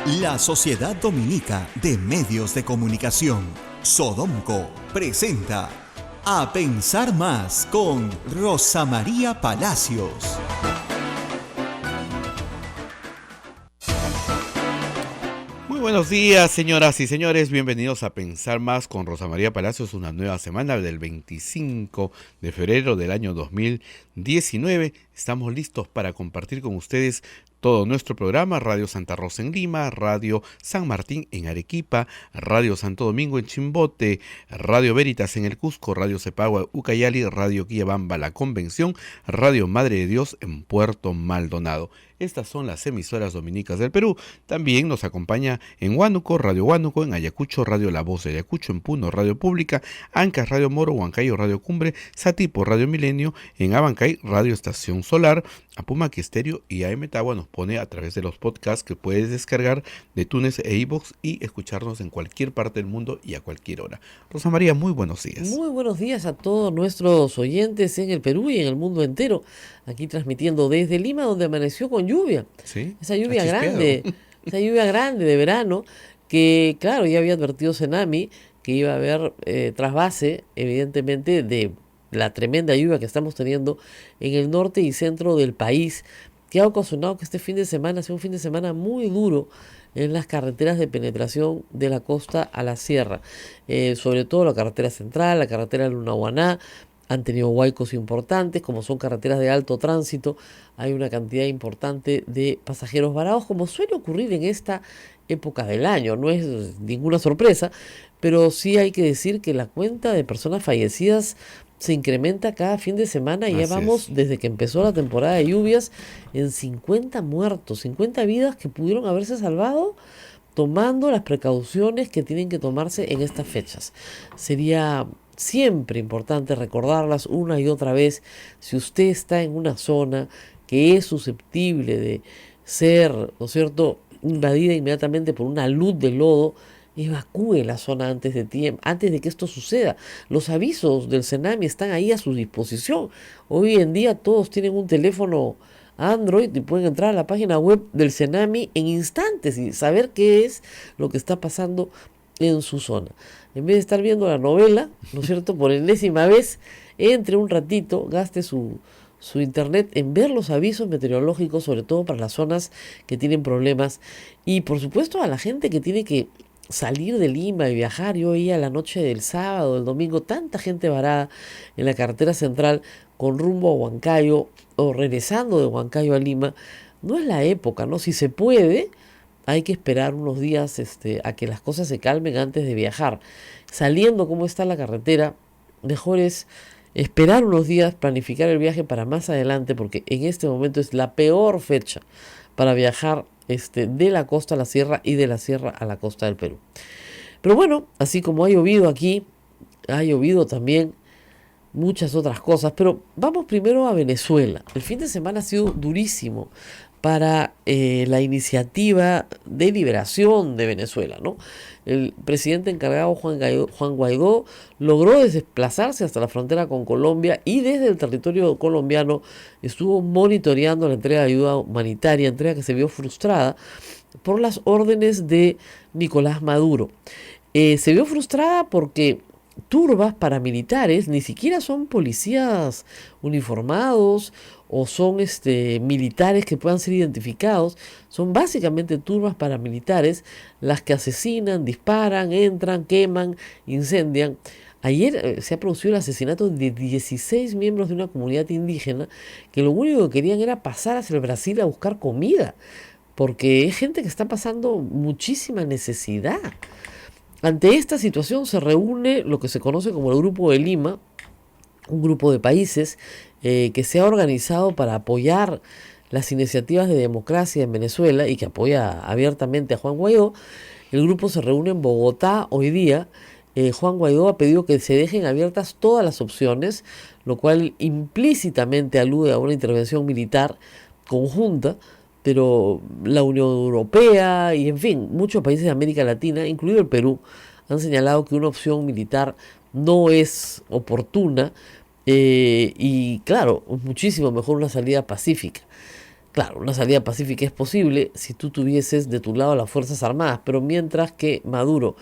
La Sociedad Dominica de Medios de Comunicación, Sodomco, presenta A Pensar Más con Rosa María Palacios. Muy buenos días, señoras y señores. Bienvenidos a Pensar Más con Rosa María Palacios. Una nueva semana del 25 de febrero del año 2019. Estamos listos para compartir con ustedes todo nuestro programa: Radio Santa Rosa en Lima, Radio San Martín en Arequipa, Radio Santo Domingo en Chimbote, Radio Veritas en el Cusco, Radio Cepagua Ucayali, Radio Quillabamba La Convención, Radio Madre de Dios en Puerto Maldonado. Estas son las emisoras dominicas del Perú. También nos acompaña en Huánuco, Radio Huánuco, en Ayacucho, Radio La Voz de Ayacucho, en Puno, Radio Pública, Ancas, Radio Moro, Huancayo, Radio Cumbre, Satipo, Radio Milenio, en Abancay, Radio Estación Solar, Apumaque Estéreo, y AM Tagua nos pone a través de los podcasts que puedes descargar de Tunes e iVoox y escucharnos en cualquier parte del mundo y a cualquier hora. Rosa María, muy buenos días. Muy buenos días a todos nuestros oyentes en el Perú y en el mundo entero. Aquí transmitiendo desde Lima, donde amaneció con lluvia. ¿Sí? Esa lluvia grande de verano, que claro, ya había advertido Senami que iba a haber trasvase, evidentemente, de la tremenda lluvia que estamos teniendo en el norte y centro del país, que ha ocasionado que este fin de semana sea un fin de semana muy duro en las carreteras de penetración de la costa a la sierra, sobre todo la carretera central, la carretera Lunahuaná. Han tenido huaicos importantes, como son carreteras de alto tránsito. Hay una cantidad importante de pasajeros varados, como suele ocurrir en esta época del año. No es ninguna sorpresa, pero sí hay que decir que la cuenta de personas fallecidas se incrementa cada fin de semana. Y ya vamos, desde que empezó la temporada de lluvias, en 50 muertos, 50 vidas que pudieron haberse salvado tomando las precauciones que tienen que tomarse en estas fechas. Sería siempre importante recordarlas una y otra vez. Si usted está en una zona que es susceptible de ser, ¿no es cierto?, invadida inmediatamente por una luz de lodo, evacúe la zona antes de tiempo, antes de que esto suceda. Los avisos del Senami están ahí a su disposición. Hoy en día todos tienen un teléfono Android y pueden entrar a la página web del Senami en instantes y saber qué es lo que está pasando en su zona. En vez de estar viendo la novela, ¿no es cierto?, por enésima vez, entre un ratito, gaste su internet en ver los avisos meteorológicos, sobre todo para las zonas que tienen problemas. Y por supuesto a la gente que tiene que salir de Lima y viajar. Yo veía la noche del sábado, del domingo, tanta gente varada en la carretera central con rumbo a Huancayo o regresando de Huancayo a Lima. No es la época, ¿no? Si se puede, hay que esperar unos días a que las cosas se calmen antes de viajar. Saliendo como está la carretera, mejor es esperar unos días, planificar el viaje para más adelante, porque en este momento es la peor fecha para viajar de la costa a la sierra y de la sierra a la costa del Perú. Pero bueno, así como ha llovido aquí, ha llovido también muchas otras cosas. Pero vamos primero a Venezuela. El fin de semana ha sido durísimo para la iniciativa de liberación de Venezuela, ¿no? El presidente encargado, Juan Guaidó, logró desplazarse hasta la frontera con Colombia y desde el territorio colombiano estuvo monitoreando la entrega de ayuda humanitaria, entrega que se vio frustrada por las órdenes de Nicolás Maduro. Se vio frustrada porque turbas paramilitares, ni siquiera son policías uniformados o son militares que puedan ser identificados, son básicamente turbas paramilitares las que asesinan, disparan, entran, queman, incendian. Ayer se ha producido el asesinato de 16 miembros de una comunidad indígena que lo único que querían era pasar hacia el Brasil a buscar comida, porque es gente que está pasando muchísima necesidad. Ante esta situación se reúne lo que se conoce como el Grupo de Lima, un grupo de países que se ha organizado para apoyar las iniciativas de democracia en Venezuela y que apoya abiertamente a Juan Guaidó. El grupo se reúne en Bogotá hoy día. Juan Guaidó ha pedido que se dejen abiertas todas las opciones, lo cual implícitamente alude a una intervención militar conjunta, pero la Unión Europea y, en fin, muchos países de América Latina, incluido el Perú, han señalado que una opción militar no es oportuna y, claro, muchísimo mejor una salida pacífica. Claro, una salida pacífica es posible si tú tuvieses de tu lado a las Fuerzas Armadas, pero mientras que Maduro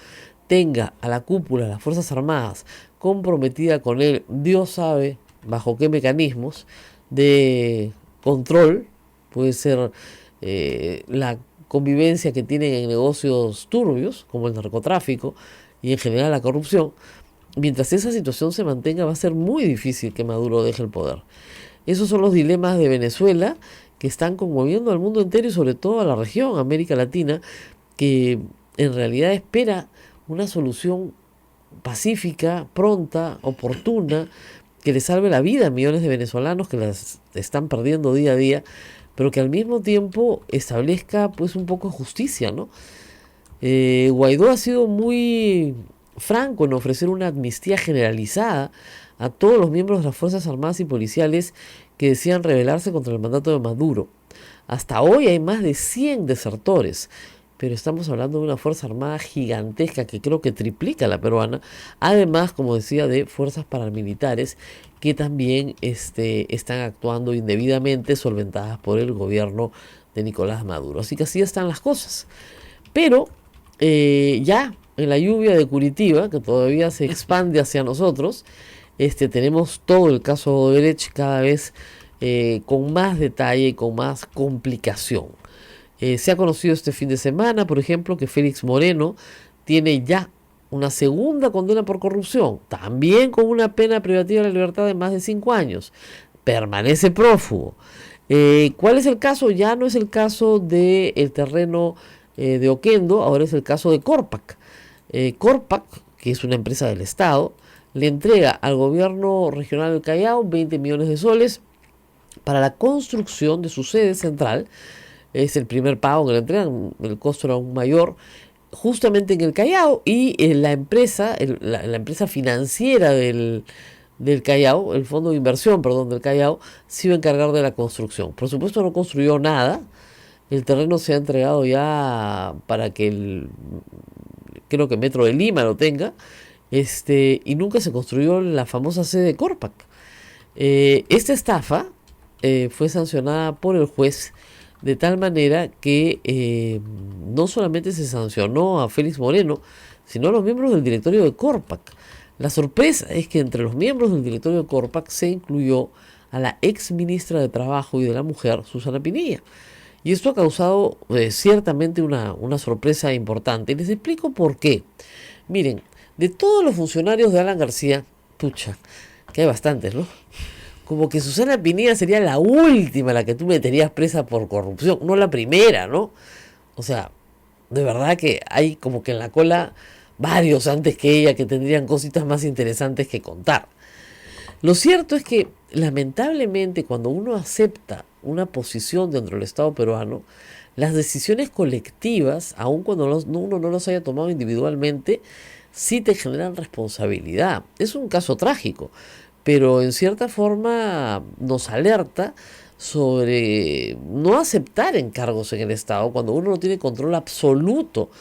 tenga a la cúpula de las Fuerzas Armadas comprometida con él, Dios sabe bajo qué mecanismos de control, puede ser la convivencia que tienen en negocios turbios, como el narcotráfico y en general la corrupción. Mientras esa situación se mantenga, va a ser muy difícil que Maduro deje el poder. Esos son los dilemas de Venezuela que están conmoviendo al mundo entero y sobre todo a la región, América Latina, que en realidad espera una solución pacífica, pronta, oportuna, que le salve la vida a millones de venezolanos que las están perdiendo día a día, pero que al mismo tiempo establezca pues un poco de justicia, ¿no? Guaidó ha sido muy franco en ofrecer una amnistía generalizada a todos los miembros de las Fuerzas Armadas y Policiales que decían rebelarse contra el mandato de Maduro. Hasta hoy hay más de 100 desertores, pero estamos hablando de una Fuerza Armada gigantesca que creo que triplica la peruana, además, como decía, de fuerzas paramilitares que también están actuando indebidamente, solventadas por el gobierno de Nicolás Maduro. Así que así están las cosas. Pero ya en la lluvia de Curitiba, que todavía se expande hacia nosotros, tenemos todo el caso Odebrecht cada vez con más detalle y con más complicación. Se ha conocido este fin de semana, por ejemplo, que Félix Moreno tiene ya una segunda condena por corrupción, también con una pena privativa de la libertad de más de 5 años. Permanece prófugo. ¿Cuál es el caso? Ya no es el caso del terreno de Oquendo, ahora es el caso de Corpac. Corpac, que es una empresa del Estado, le entrega al gobierno regional del Callao 20 millones de soles para la construcción de su sede central. Es el primer pago que le entregan, el costo era aún mayor, justamente en el Callao, y la empresa financiera del Callao, el fondo de inversión, perdón, del Callao, se iba a encargar de la construcción. Por supuesto no construyó nada, el terreno se ha entregado ya para que creo que Metro de Lima lo tenga, y nunca se construyó la famosa sede de Corpac. Esta estafa fue sancionada por el juez de tal manera que no solamente se sancionó a Félix Moreno, sino a los miembros del directorio de Corpac. La sorpresa es que entre los miembros del directorio de Corpac se incluyó a la ex ministra de Trabajo y de la Mujer, Susana Pinilla. Y esto ha causado ciertamente una sorpresa importante. Y les explico por qué. Miren, de todos los funcionarios de Alan García, pucha, que hay bastantes, ¿no? Como que Susana Pinilla sería la última, la que tú meterías presa por corrupción, no la primera, ¿no? O sea, de verdad que hay como que en la cola varios antes que ella que tendrían cositas más interesantes que contar. Lo cierto es que, lamentablemente, cuando uno acepta una posición dentro del Estado peruano, las decisiones colectivas, aun cuando uno no los haya tomado individualmente, sí te generan responsabilidad. Es un caso trágico, pero en cierta forma nos alerta sobre no aceptar encargos en el Estado cuando uno no tiene control absoluto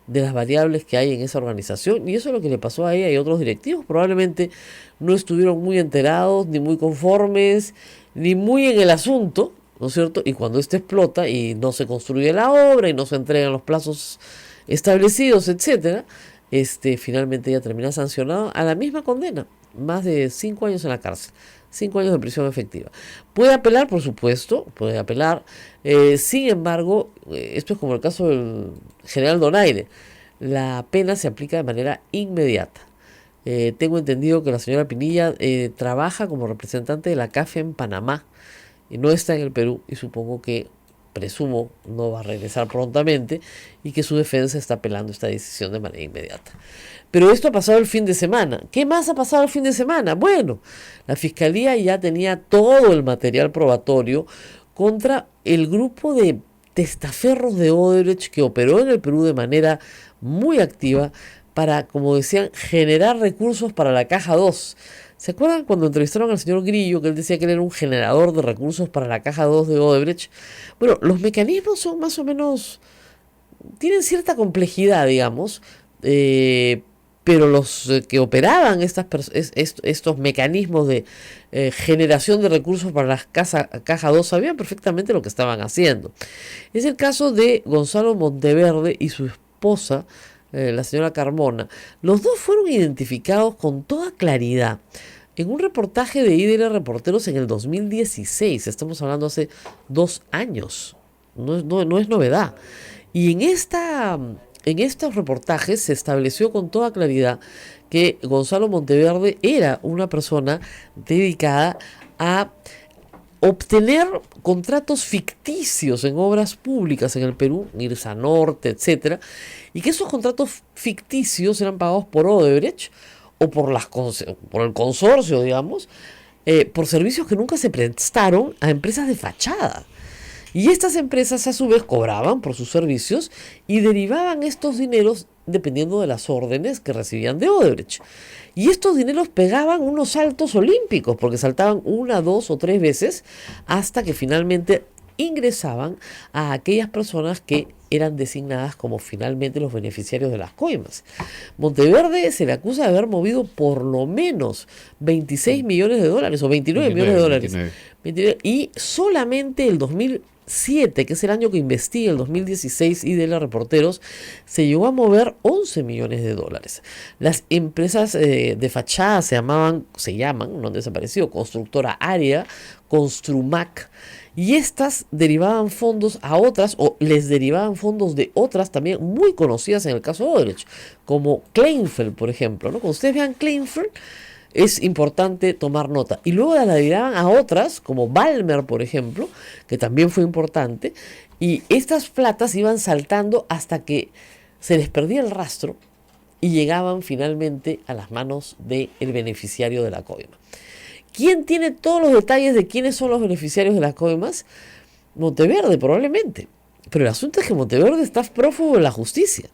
de las variables que hay en esa organización. Y eso es lo que le pasó a ella y a otros directivos. Probablemente no estuvieron muy enterados, ni muy conformes, ni muy en el asunto, ¿no es cierto? Y cuando esto explota y no se construye la obra y no se entregan los plazos establecidos, etcétera, finalmente ella termina sancionada a la misma condena, más de 5 años en la cárcel, 5 años de prisión efectiva. Puede apelar, por supuesto, puede apelar. Sin embargo, esto es como el caso del general Donaire, la pena se aplica de manera inmediata. Tengo entendido que la señora Pinilla trabaja como representante de la CAF en Panamá y no está en el Perú, y supongo que, presumo, no va a regresar prontamente y que su defensa está apelando esta decisión de manera inmediata. Pero esto ha pasado el fin de semana. ¿Qué más ha pasado el fin de semana? Bueno, la Fiscalía ya tenía todo el material probatorio contra el grupo de testaferros de Odebrecht que operó en el Perú de manera muy activa para, como decían, generar recursos para la Caja 2. ¿Se acuerdan cuando entrevistaron al señor Grillo, que él decía que él era un generador de recursos para la Caja 2 de Odebrecht? Bueno, los mecanismos son más o menos, tienen cierta complejidad, digamos. pero los que operaban estos mecanismos de generación de recursos para las Caja 2 sabían perfectamente lo que estaban haciendo. Es el caso de Gonzalo Monteverde y su esposa, la señora Carmona. Los dos fueron identificados con toda claridad en un reportaje de IDL Reporteros en el 2016. Estamos hablando hace 2 años. No es novedad. Y en estos reportajes se estableció con toda claridad que Gonzalo Monteverde era una persona dedicada a obtener contratos ficticios en obras públicas en el Perú, Irsa Norte, etcétera, y que esos contratos ficticios eran pagados por Odebrecht o por el consorcio, digamos, por servicios que nunca se prestaron a empresas de fachada. Y estas empresas a su vez cobraban por sus servicios y derivaban estos dineros dependiendo de las órdenes que recibían de Odebrecht. Y estos dineros pegaban unos saltos olímpicos, porque saltaban 1, 2 o 3 veces hasta que finalmente ingresaban a aquellas personas que eran designadas como finalmente los beneficiarios de las coimas. Monteverde se le acusa de haber movido por lo menos 26 millones de dólares o 29 millones de dólares. 29. Y solamente el 2007, que es el año que investiga, el 2016 y de los reporteros, se llegó a mover 11 millones de dólares. Las empresas de fachada se llaman, no han desaparecido, Constructora Área, Construmac, y estas derivaban fondos a otras, o les derivaban fondos de otras también muy conocidas en el caso de Odebrecht, como Kleinfeld, por ejemplo, ¿no? Cuando ustedes vean Kleinfeld, es importante tomar nota. Y luego la derivaban a otras, como Balmer, por ejemplo, que también fue importante, y estas platas iban saltando hasta que se les perdía el rastro y llegaban finalmente a las manos del beneficiario de la coima. ¿Quién tiene todos los detalles de quiénes son los beneficiarios de las coimas? Monteverde, probablemente. Pero el asunto es que Monteverde está prófugo de la justicia.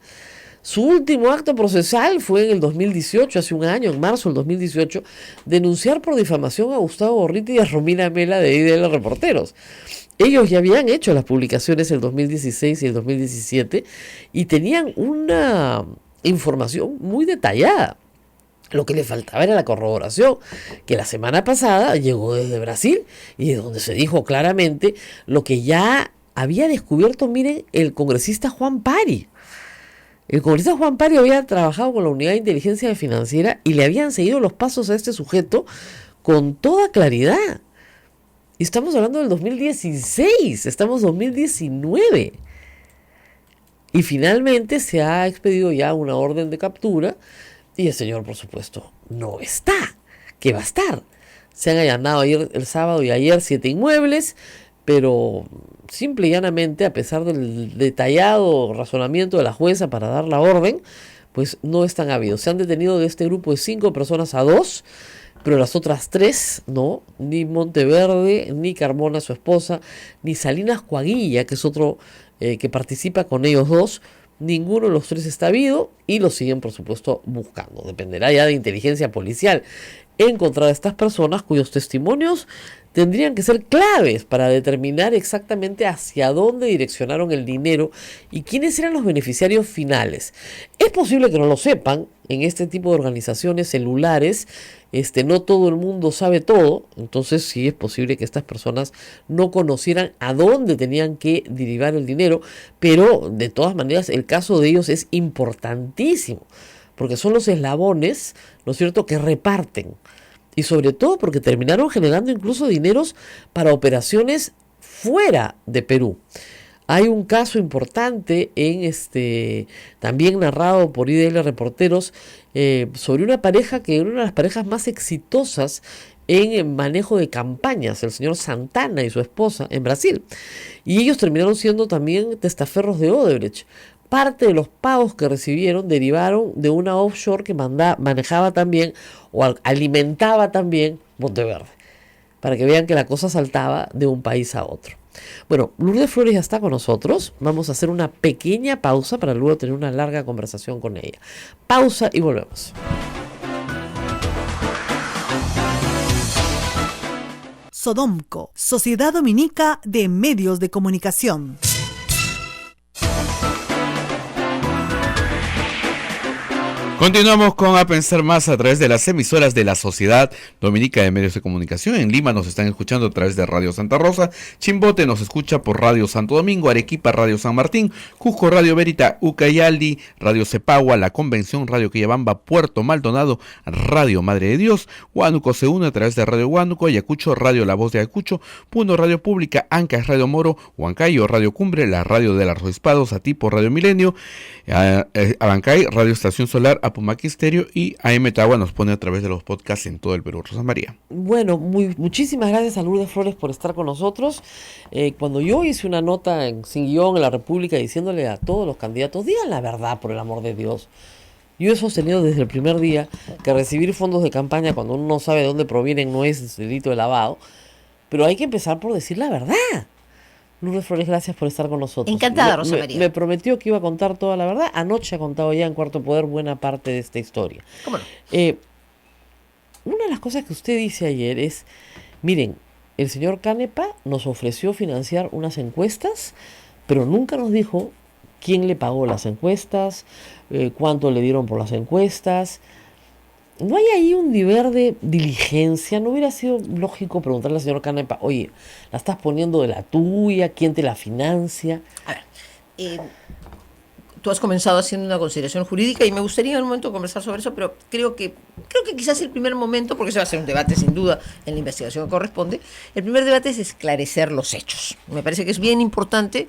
Su último acto procesal fue en el 2018, hace un año, en marzo del 2018, denunciar por difamación a Gustavo Gorriti y a Romina Mela de IDL Reporteros. Ellos ya habían hecho las publicaciones el 2016 y el 2017 y tenían una información muy detallada. Lo que le faltaba era la corroboración, que la semana pasada llegó desde Brasil y donde se dijo claramente lo que ya había descubierto, miren, el congresista Juan Pari. El congresista Juan Pari había trabajado con la Unidad de Inteligencia Financiera y le habían seguido los pasos a este sujeto con toda claridad. Y estamos hablando del 2016, estamos en 2019. Y finalmente se ha expedido ya una orden de captura y el señor, por supuesto, no está. ¿Qué va a estar? Se han allanado ayer, el sábado y ayer 7 inmuebles, pero simple y llanamente, a pesar del detallado razonamiento de la jueza para dar la orden, pues no están habidos. Se han detenido de este grupo de 5 personas a 2, pero las otras 3, no, ni Monteverde, ni Carmona, su esposa, ni Salinas Coaguilla, que es otro que participa con ellos 2, ninguno de los 3 está habido y los siguen, por supuesto, buscando. Dependerá ya de inteligencia policial encontrar a estas personas cuyos testimonios tendrían que ser claves para determinar exactamente hacia dónde direccionaron el dinero y quiénes eran los beneficiarios finales. Es posible que no lo sepan. En este tipo de organizaciones celulares, no todo el mundo sabe todo, entonces sí es posible que estas personas no conocieran a dónde tenían que derivar el dinero, pero de todas maneras el caso de ellos es importantísimo, porque son los eslabones, ¿no es cierto?, que reparten. Y sobre todo porque terminaron generando incluso dineros para operaciones fuera de Perú. Hay un caso importante también narrado por IDL Reporteros sobre una pareja que era una de las parejas más exitosas en el manejo de campañas, el señor Santana y su esposa en Brasil. Y ellos terminaron siendo también testaferros de Odebrecht. Parte de los pagos que recibieron derivaron de una offshore que manejaba también o alimentaba también Monteverde, para que vean que la cosa saltaba de un país a otro. Bueno, Lourdes Flores ya está con nosotros. Vamos a hacer una pequeña pausa para luego tener una larga conversación con ella. Pausa y volvemos. Sodomco, Sociedad Dominica de Medios de Comunicación. Continuamos con A Pensar Más a través de las emisoras de la Sociedad Dominica de Medios de Comunicación. En Lima nos están escuchando a través de Radio Santa Rosa, Chimbote nos escucha por Radio Santo Domingo, Arequipa Radio San Martín, Cusco Radio Verita, Ucayali Radio Cepagua, La Convención Radio Quillabamba, Puerto Maldonado Radio Madre de Dios, Huánuco se une a través de Radio Huánuco, Ayacucho Radio La Voz de Ayacucho, Puno Radio Pública, Ancash Radio Moro, Huancayo Radio Cumbre, la Radio del Arzobispado, Satipo Radio Milenio, Abancay Radio Estación Solar, Apumaquí Estéreo y AM Tagua nos pone a través de los podcasts en todo el Perú. Rosa María. Bueno, muchísimas gracias a Lourdes Flores por estar con nosotros. Cuando yo hice una nota Sin Guión en La República diciéndole a todos los candidatos, digan la verdad por el amor de Dios. Yo he sostenido desde el primer día que recibir fondos de campaña cuando uno no sabe de dónde provienen no es delito de lavado, pero hay que empezar por decir la verdad. Lourdes Flores, gracias por estar con nosotros. Encantada, Rosa María. Me prometió que iba a contar toda la verdad. Anoche ha contado ya en Cuarto Poder buena parte de esta historia. ¿Cómo no? Una de las cosas que usted dice ayer es, miren, el señor Canepa nos ofreció financiar unas encuestas, pero nunca nos dijo quién le pagó las encuestas, cuánto le dieron por las encuestas. ¿No hay ahí un deber de diligencia? ¿No hubiera sido lógico preguntarle al señor Canepa, oye, la estás poniendo de la tuya, quién te la financia? A ver, tú has comenzado haciendo una consideración jurídica y me gustaría en un momento conversar sobre eso, pero creo que quizás el primer momento, porque ese va a ser un debate sin duda en la investigación que corresponde, el primer debate es esclarecer los hechos. Me parece que es bien importante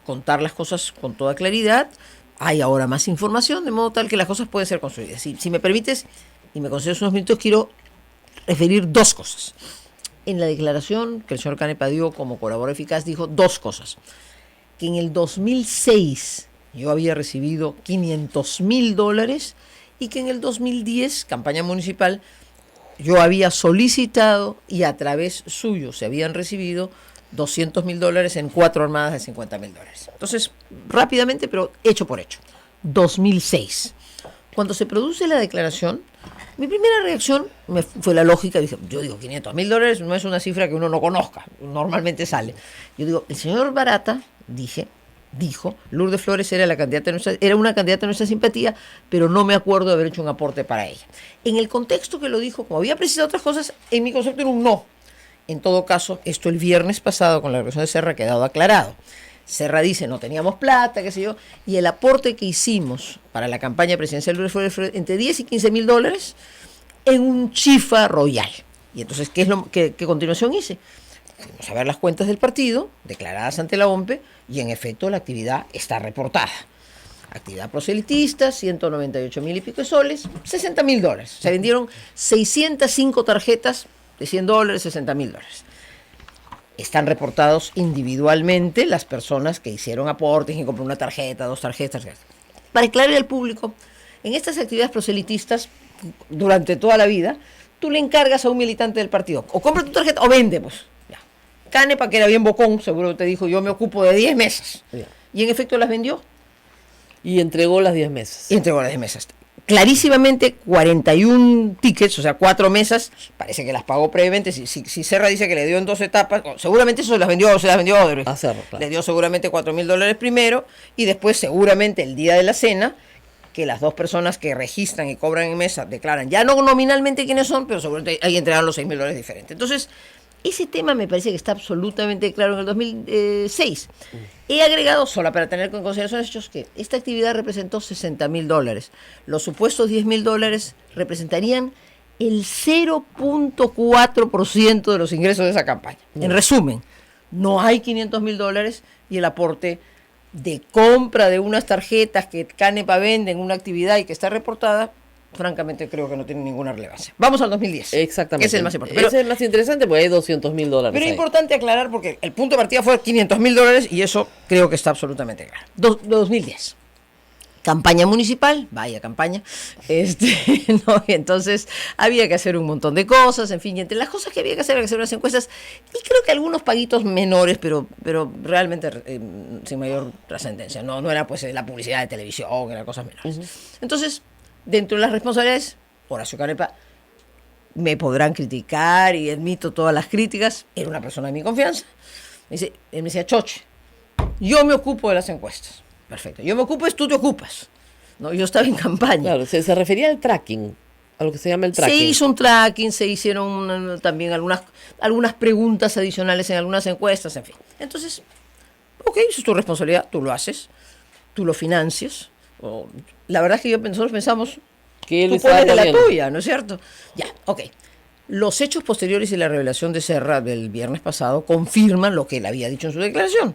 contar las cosas con toda claridad. Hay ahora más información, de modo tal que las cosas pueden ser construidas. Si me permites y me concedes unos minutos, quiero referir dos cosas. En la declaración que el señor Canepa dio como colaborador eficaz, dijo dos cosas. Que en el 2006 yo había recibido $500,000 y que en el 2010, campaña municipal, yo había solicitado y a través suyo se habían recibido $200,000 en 4 armadas de $50,000. Entonces, rápidamente, pero hecho por hecho. 2006. Cuando se produce la declaración, mi primera reacción fue la lógica. Yo digo, $500,000 no es una cifra que uno no conozca, normalmente sale. Yo digo, el señor Barata, dijo, Lourdes Flores era una candidata de nuestra simpatía, pero no me acuerdo de haber hecho un aporte para ella. En el contexto que lo dijo, como había precisado otras cosas, en mi concepto era un no. En todo caso, esto el viernes pasado con la declaración de Serra ha quedado aclarado. Serra dice, no teníamos plata, qué sé yo, y el aporte que hicimos para la campaña presidencial de Lourdes Flores entre $10 y $15,000 en un chifa royal. Y entonces, ¿qué continuación hice? Fuimos a ver las cuentas del partido, declaradas ante la OMPE, y en efecto la actividad está reportada. Actividad proselitista, 198,000 y pico de soles, $60,000. Se vendieron 605 tarjetas de $100, $60,000. Están reportados individualmente las personas que hicieron aportes y compraron una tarjeta, 2 tarjetas. Para aclarar al público, en estas actividades proselitistas, durante toda la vida, tú le encargas a un militante del partido, o compra tu tarjeta o vende, pues. Ya. Canepa, que era bien bocón, seguro te dijo, yo me ocupo de 10 mesas. Ya. Y en efecto las vendió. Y entregó las 10 mesas. Clarísimamente 41 tickets, o sea, 4 mesas, parece que las pagó previamente. Si Serra dice que le dio en 2 etapas, seguramente eso se las vendió a Odebrecht. A Serra, claro. Le dio seguramente $4,000 primero y después seguramente el día de la cena, que las 2 personas que registran y cobran en mesa declaran ya no nominalmente quiénes son, pero seguramente ahí entregaron los $6,000 diferentes. Entonces, ese tema me parece que está absolutamente claro en el 2006. He agregado, solo para tener en consideración hechos, que esta actividad representó $60,000. Los supuestos $10,000 representarían el 0.4% de los ingresos de esa campaña. En resumen, no hay $500,000 y el aporte de compra de unas tarjetas que Canepa vende en una actividad y que está reportada, francamente creo que no tiene ninguna relevancia. Vamos al 2010. Exactamente. Ese es el más importante. Ese es el más interesante porque hay $200,000. Pero es importante aclarar porque el punto de partida fue $500,000 y eso creo que está absolutamente claro. 2010. Campaña municipal, vaya campaña. ¿No? Y entonces había que hacer un montón de cosas, en fin, y entre las cosas que había que hacer unas encuestas, y creo que algunos paguitos menores, pero realmente sin mayor trascendencia. No era pues la publicidad de televisión, eran cosas menores. Uh-huh. Entonces, dentro de las responsabilidades, Horacio Canepa, me podrán criticar y admito todas las críticas, era una persona de mi confianza. Él me decía, Choche, yo me ocupo de las encuestas. Perfecto, yo me ocupo, tú te ocupas. ¿no? Yo estaba en campaña. Claro, se refería al tracking, a lo que se llama el Se tracking. hizo un tracking, se hicieron también algunas preguntas adicionales en algunas encuestas, en fin. Entonces, ok, eso es tu responsabilidad, tú lo haces, tú lo financias. La verdad es que nosotros pensamos, Que él tú estaba pones de la poniendo. tuya, ¿no es cierto? Ya, ok. Los hechos posteriores y la revelación de Serra del viernes pasado confirman lo que él había dicho en su declaración.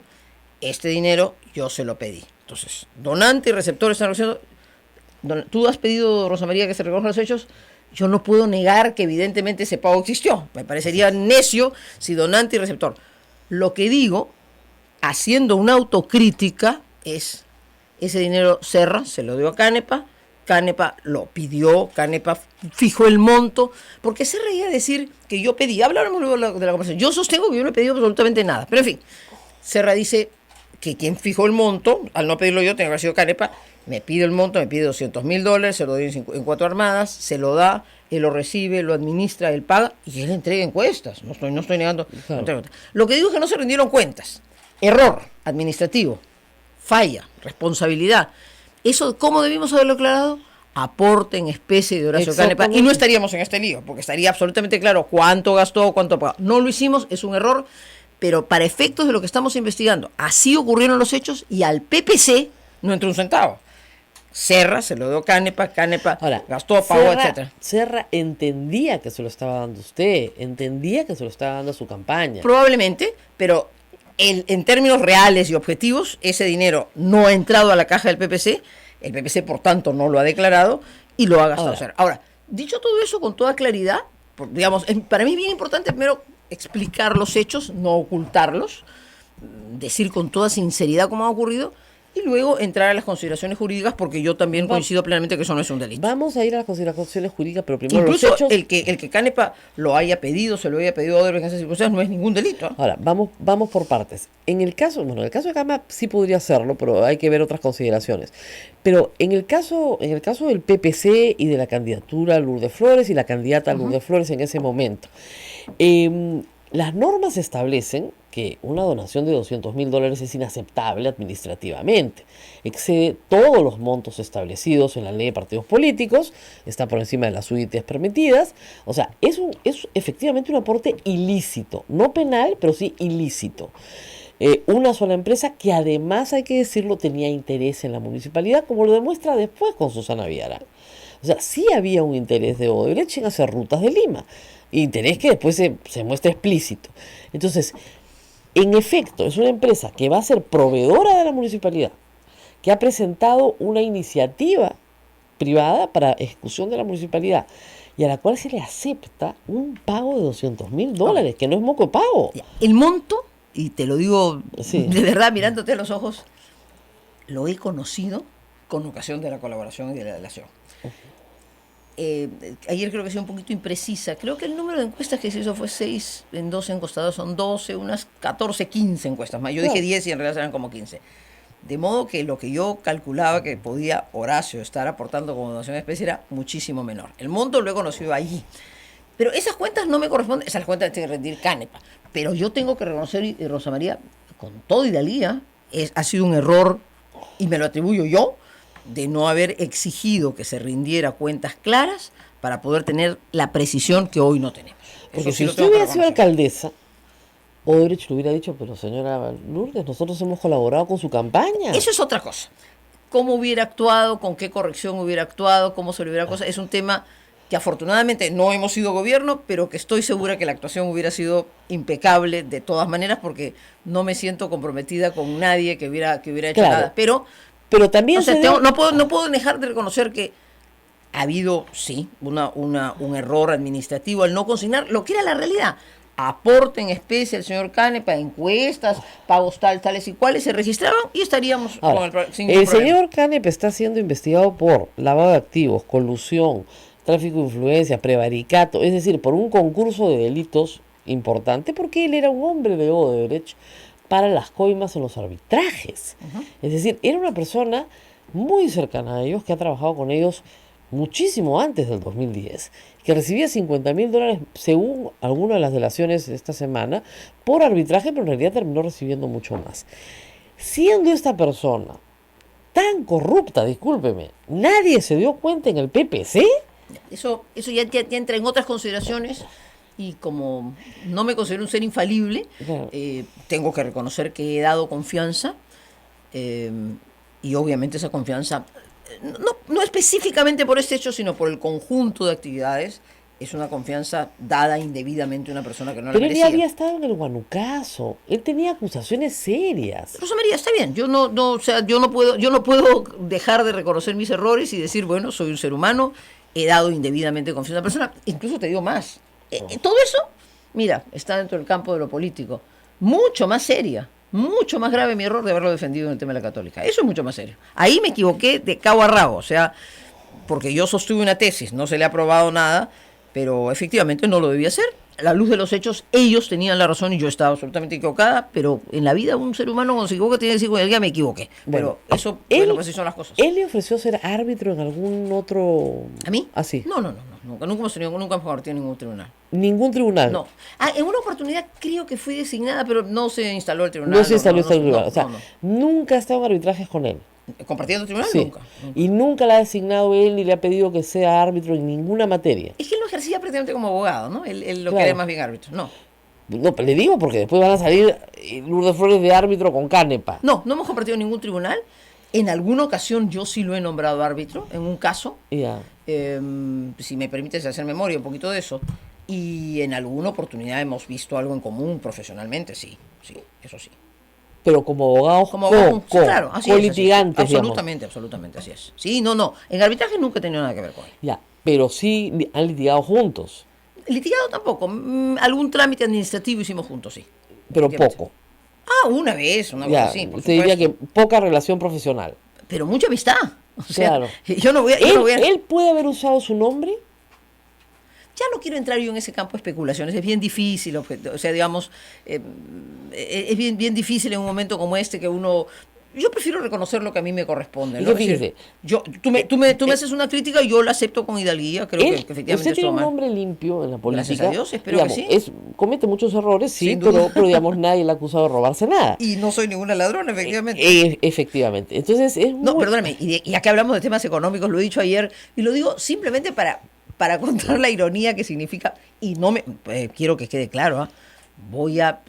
Este dinero yo se lo pedí. Entonces, donante y receptor están relacionados. Tú has pedido, Rosa María, que se recojan los hechos. Yo no puedo negar que evidentemente ese pago existió. Me parecería necio si donante y receptor. Lo que digo, haciendo una autocrítica, es ese dinero Serra se lo dio a Canepa. Canepa lo pidió, Canepa fijó el monto, porque Serra iba a decir que yo pedí. Hablaremos luego de la conversación. Yo sostengo que yo no he pedido absolutamente nada. Pero en fin, Serra dice que quien fijó el monto, al no pedirlo yo, tenía que haber sido Canepa, me pide el monto, me pide $200,000, se lo doy en 4 armadas, se lo da, él lo recibe, lo administra, él paga y él entrega encuestas. No estoy negando. Claro. Lo que digo es que no se rindieron cuentas. Error administrativo, falla, responsabilidad. Eso, ¿cómo debimos haberlo aclarado? Aporte en especie de Horacio Canepa, y no estaríamos en este lío, porque estaría absolutamente claro cuánto gastó, cuánto pagó. No lo hicimos, es un error, pero para efectos de lo que estamos investigando, así ocurrieron los hechos y al PPC no entró un centavo. Serra se lo dio Canepa, Canepa Ahora, gastó, pagó, etcétera. Serra entendía que se lo estaba dando usted, entendía que se lo estaba dando a su campaña. Probablemente, pero en términos reales y objetivos, ese dinero no ha entrado a la caja del PPC, el PPC por tanto no lo ha declarado y lo ha gastado Serra. Ahora, dicho todo eso con toda claridad, digamos, para mí es bien importante primero explicar los hechos, no ocultarlos, decir con toda sinceridad cómo ha ocurrido y luego entrar a las consideraciones jurídicas, porque yo también coincido plenamente que eso no es un delito. Vamos a ir a las consideraciones jurídicas, pero primero Incluso los hechos. el que Canepa lo haya pedido, se lo haya pedido a Odebrecht en esas circunstancias, no es ningún delito. ¿Eh? Ahora, vamos por partes. En el caso de Canepa sí podría hacerlo, pero hay que ver otras consideraciones. Pero en el caso del PPC y de la candidatura a Lourdes Flores y la candidata a Lourdes Flores en ese momento, las normas establecen que una donación de $200,000 es inaceptable administrativamente. Excede todos los montos establecidos en la ley de partidos políticos, está por encima de las UITs permitidas. O sea, es efectivamente un aporte ilícito, no penal, pero sí ilícito. Una sola empresa que además, hay que decirlo, tenía interés en la municipalidad, como lo demuestra después con Susana Villarán. O sea, sí había un interés de Odebrecht en hacer rutas de Lima, interés que después se muestra explícito. Entonces, en efecto, es una empresa que va a ser proveedora de la municipalidad, que ha presentado una iniciativa privada para ejecución de la municipalidad y a la cual se le acepta un pago de $200,000, que no es moco pago. El monto, y te lo digo Sí. de verdad mirándote a los ojos, lo he conocido con ocasión de la colaboración y de la delación. Ayer creo que sea un poquito imprecisa. Creo que el número de encuestas que se hizo fue 6 en 12 encuestados, son 12, unas 14, 15 encuestas más. Yo dije 10 y en realidad eran como 15. De modo que lo que yo calculaba que podía Horacio estar aportando como donación de especie era muchísimo menor. El monto lo he conocido allí. Pero esas cuentas no me corresponden, esas cuentas tiene que rendir Canepa. Pero yo tengo que reconocer, y Rosa María, con todo hidalguía, ha sido un error, y me lo atribuyo yo, de no haber exigido que se rindiera cuentas claras para poder tener la precisión que hoy no tenemos. Porque Eso sí si lo usted tengo que hubiera sido reconocer. alcaldesa, Odebrecht le hubiera dicho, pero señora Lourdes, nosotros hemos colaborado con su campaña. Eso es otra cosa. Cómo hubiera actuado, con qué corrección hubiera actuado, cómo se le hubiera cosa, es un tema que afortunadamente no hemos sido gobierno, pero que estoy segura que la actuación hubiera sido impecable de todas maneras, porque no me siento comprometida con nadie que hubiera hecho Claro. nada. Pero También o sea, se dio- no puedo dejar de reconocer que ha habido, sí, un error administrativo al no consignar lo que era la realidad. Aporte en especie al señor Canepa, encuestas, pagos tales y cuales se registraban y estaríamos Ahora, sin ningún el problema. señor Canepa está siendo investigado por lavado de activos, colusión, tráfico de influencia, prevaricato, es decir, por un concurso de delitos importante, porque él era un hombre de Odebrecht para las coimas en los arbitrajes. Es decir, era una persona muy cercana a ellos, que ha trabajado con ellos muchísimo antes del 2010, que recibía $50,000, según algunas de las delaciones de esta semana, por arbitraje, pero en realidad terminó recibiendo mucho más. Siendo esta persona tan corrupta, discúlpeme. Nadie se dio cuenta en el PPC. Eso ya entra en otras consideraciones y como no me considero un ser infalible, Claro. tengo que reconocer que he dado confianza y obviamente esa confianza, no específicamente por este hecho, sino por el conjunto de actividades, es una confianza dada indebidamente a una persona que no la Pero él ya merecía. había estado en el Huanucazo. Él tenía acusaciones serias. Rosa María, está bien, o sea, yo no puedo dejar de reconocer mis errores y decir, bueno, soy un ser humano, he dado indebidamente confianza a una persona, incluso te digo más, todo eso, mira, está dentro del campo de lo político, mucho más seria, mucho más grave mi error de haberlo defendido en el tema de la católica, eso es mucho más serio, ahí me equivoqué de cabo a rabo, o sea, porque yo sostuve una tesis, no se le ha aprobado nada, pero efectivamente no lo debía hacer. A la luz de los hechos, ellos tenían la razón y yo estaba absolutamente equivocada, pero en la vida un ser humano cuando se equivoca tiene que decir, bueno, ya me equivoqué. Bueno, Pero eso, él- bueno, pues así son las cosas. ¿Él le ofreció ser árbitro en algún otro...? ¿A mí? Así. No, nunca hemos compartido en ningún tribunal. Ningún tribunal. No. En una oportunidad creo que fui designada, pero no se instaló el tribunal. No se instaló este no, tribunal. no, O sea, no. nunca ha estado en arbitrajes con él. ¿Compartiendo tribunal? Sí. Nunca. Y nunca la ha designado él ni le ha pedido que sea árbitro en ninguna materia. Es que él no ejercía prácticamente como abogado, ¿no? Él lo Claro. que era más bien árbitro. No. No, le digo porque después van a salir Lourdes Flores de árbitro con Canepa. No hemos compartido en ningún tribunal. En alguna ocasión yo sí lo he nombrado árbitro, en un caso. Ya. Si me permites hacer memoria un poquito de eso. Y en alguna oportunidad hemos visto algo en común profesionalmente, sí, eso sí. Pero como abogados Como abogado, claro, así es, así es. litigantes, digamos. Absolutamente, así es. Sí, no. En arbitraje nunca he tenido nada que ver con él. Ya, pero sí han litigado juntos, Litigado tampoco. Algún trámite administrativo hicimos juntos, sí. pero Efectivamente. poco. Una vez, una Ya, cosa así, por te diría que supuesto. poca relación profesional. Pero mucha amistad. O sea, Claro. yo no voy a... ¿Él puede haber usado su nombre? Ya no quiero entrar yo en ese campo de especulaciones, es bien difícil, o sea, digamos, es bien difícil en un momento como este que uno... Yo prefiero reconocer lo que a mí me corresponde. Es ¿no? que Es decir, fíjese, tú me haces una crítica y yo la acepto con hidalguía, creo que efectivamente usted tiene estuvo un mal. nombre limpio en la política. Gracias a Dios, espero que digamos, sí. Comete muchos errores, sí, Sin duda. pero digamos, nadie le ha acusado de robarse nada. Y no soy ninguna ladrona, efectivamente. Efectivamente. Entonces, es No, muy... perdóname, y acá hablamos de temas económicos, lo he dicho ayer, y lo digo simplemente para contar la ironía que significa, y no me quiero que quede claro,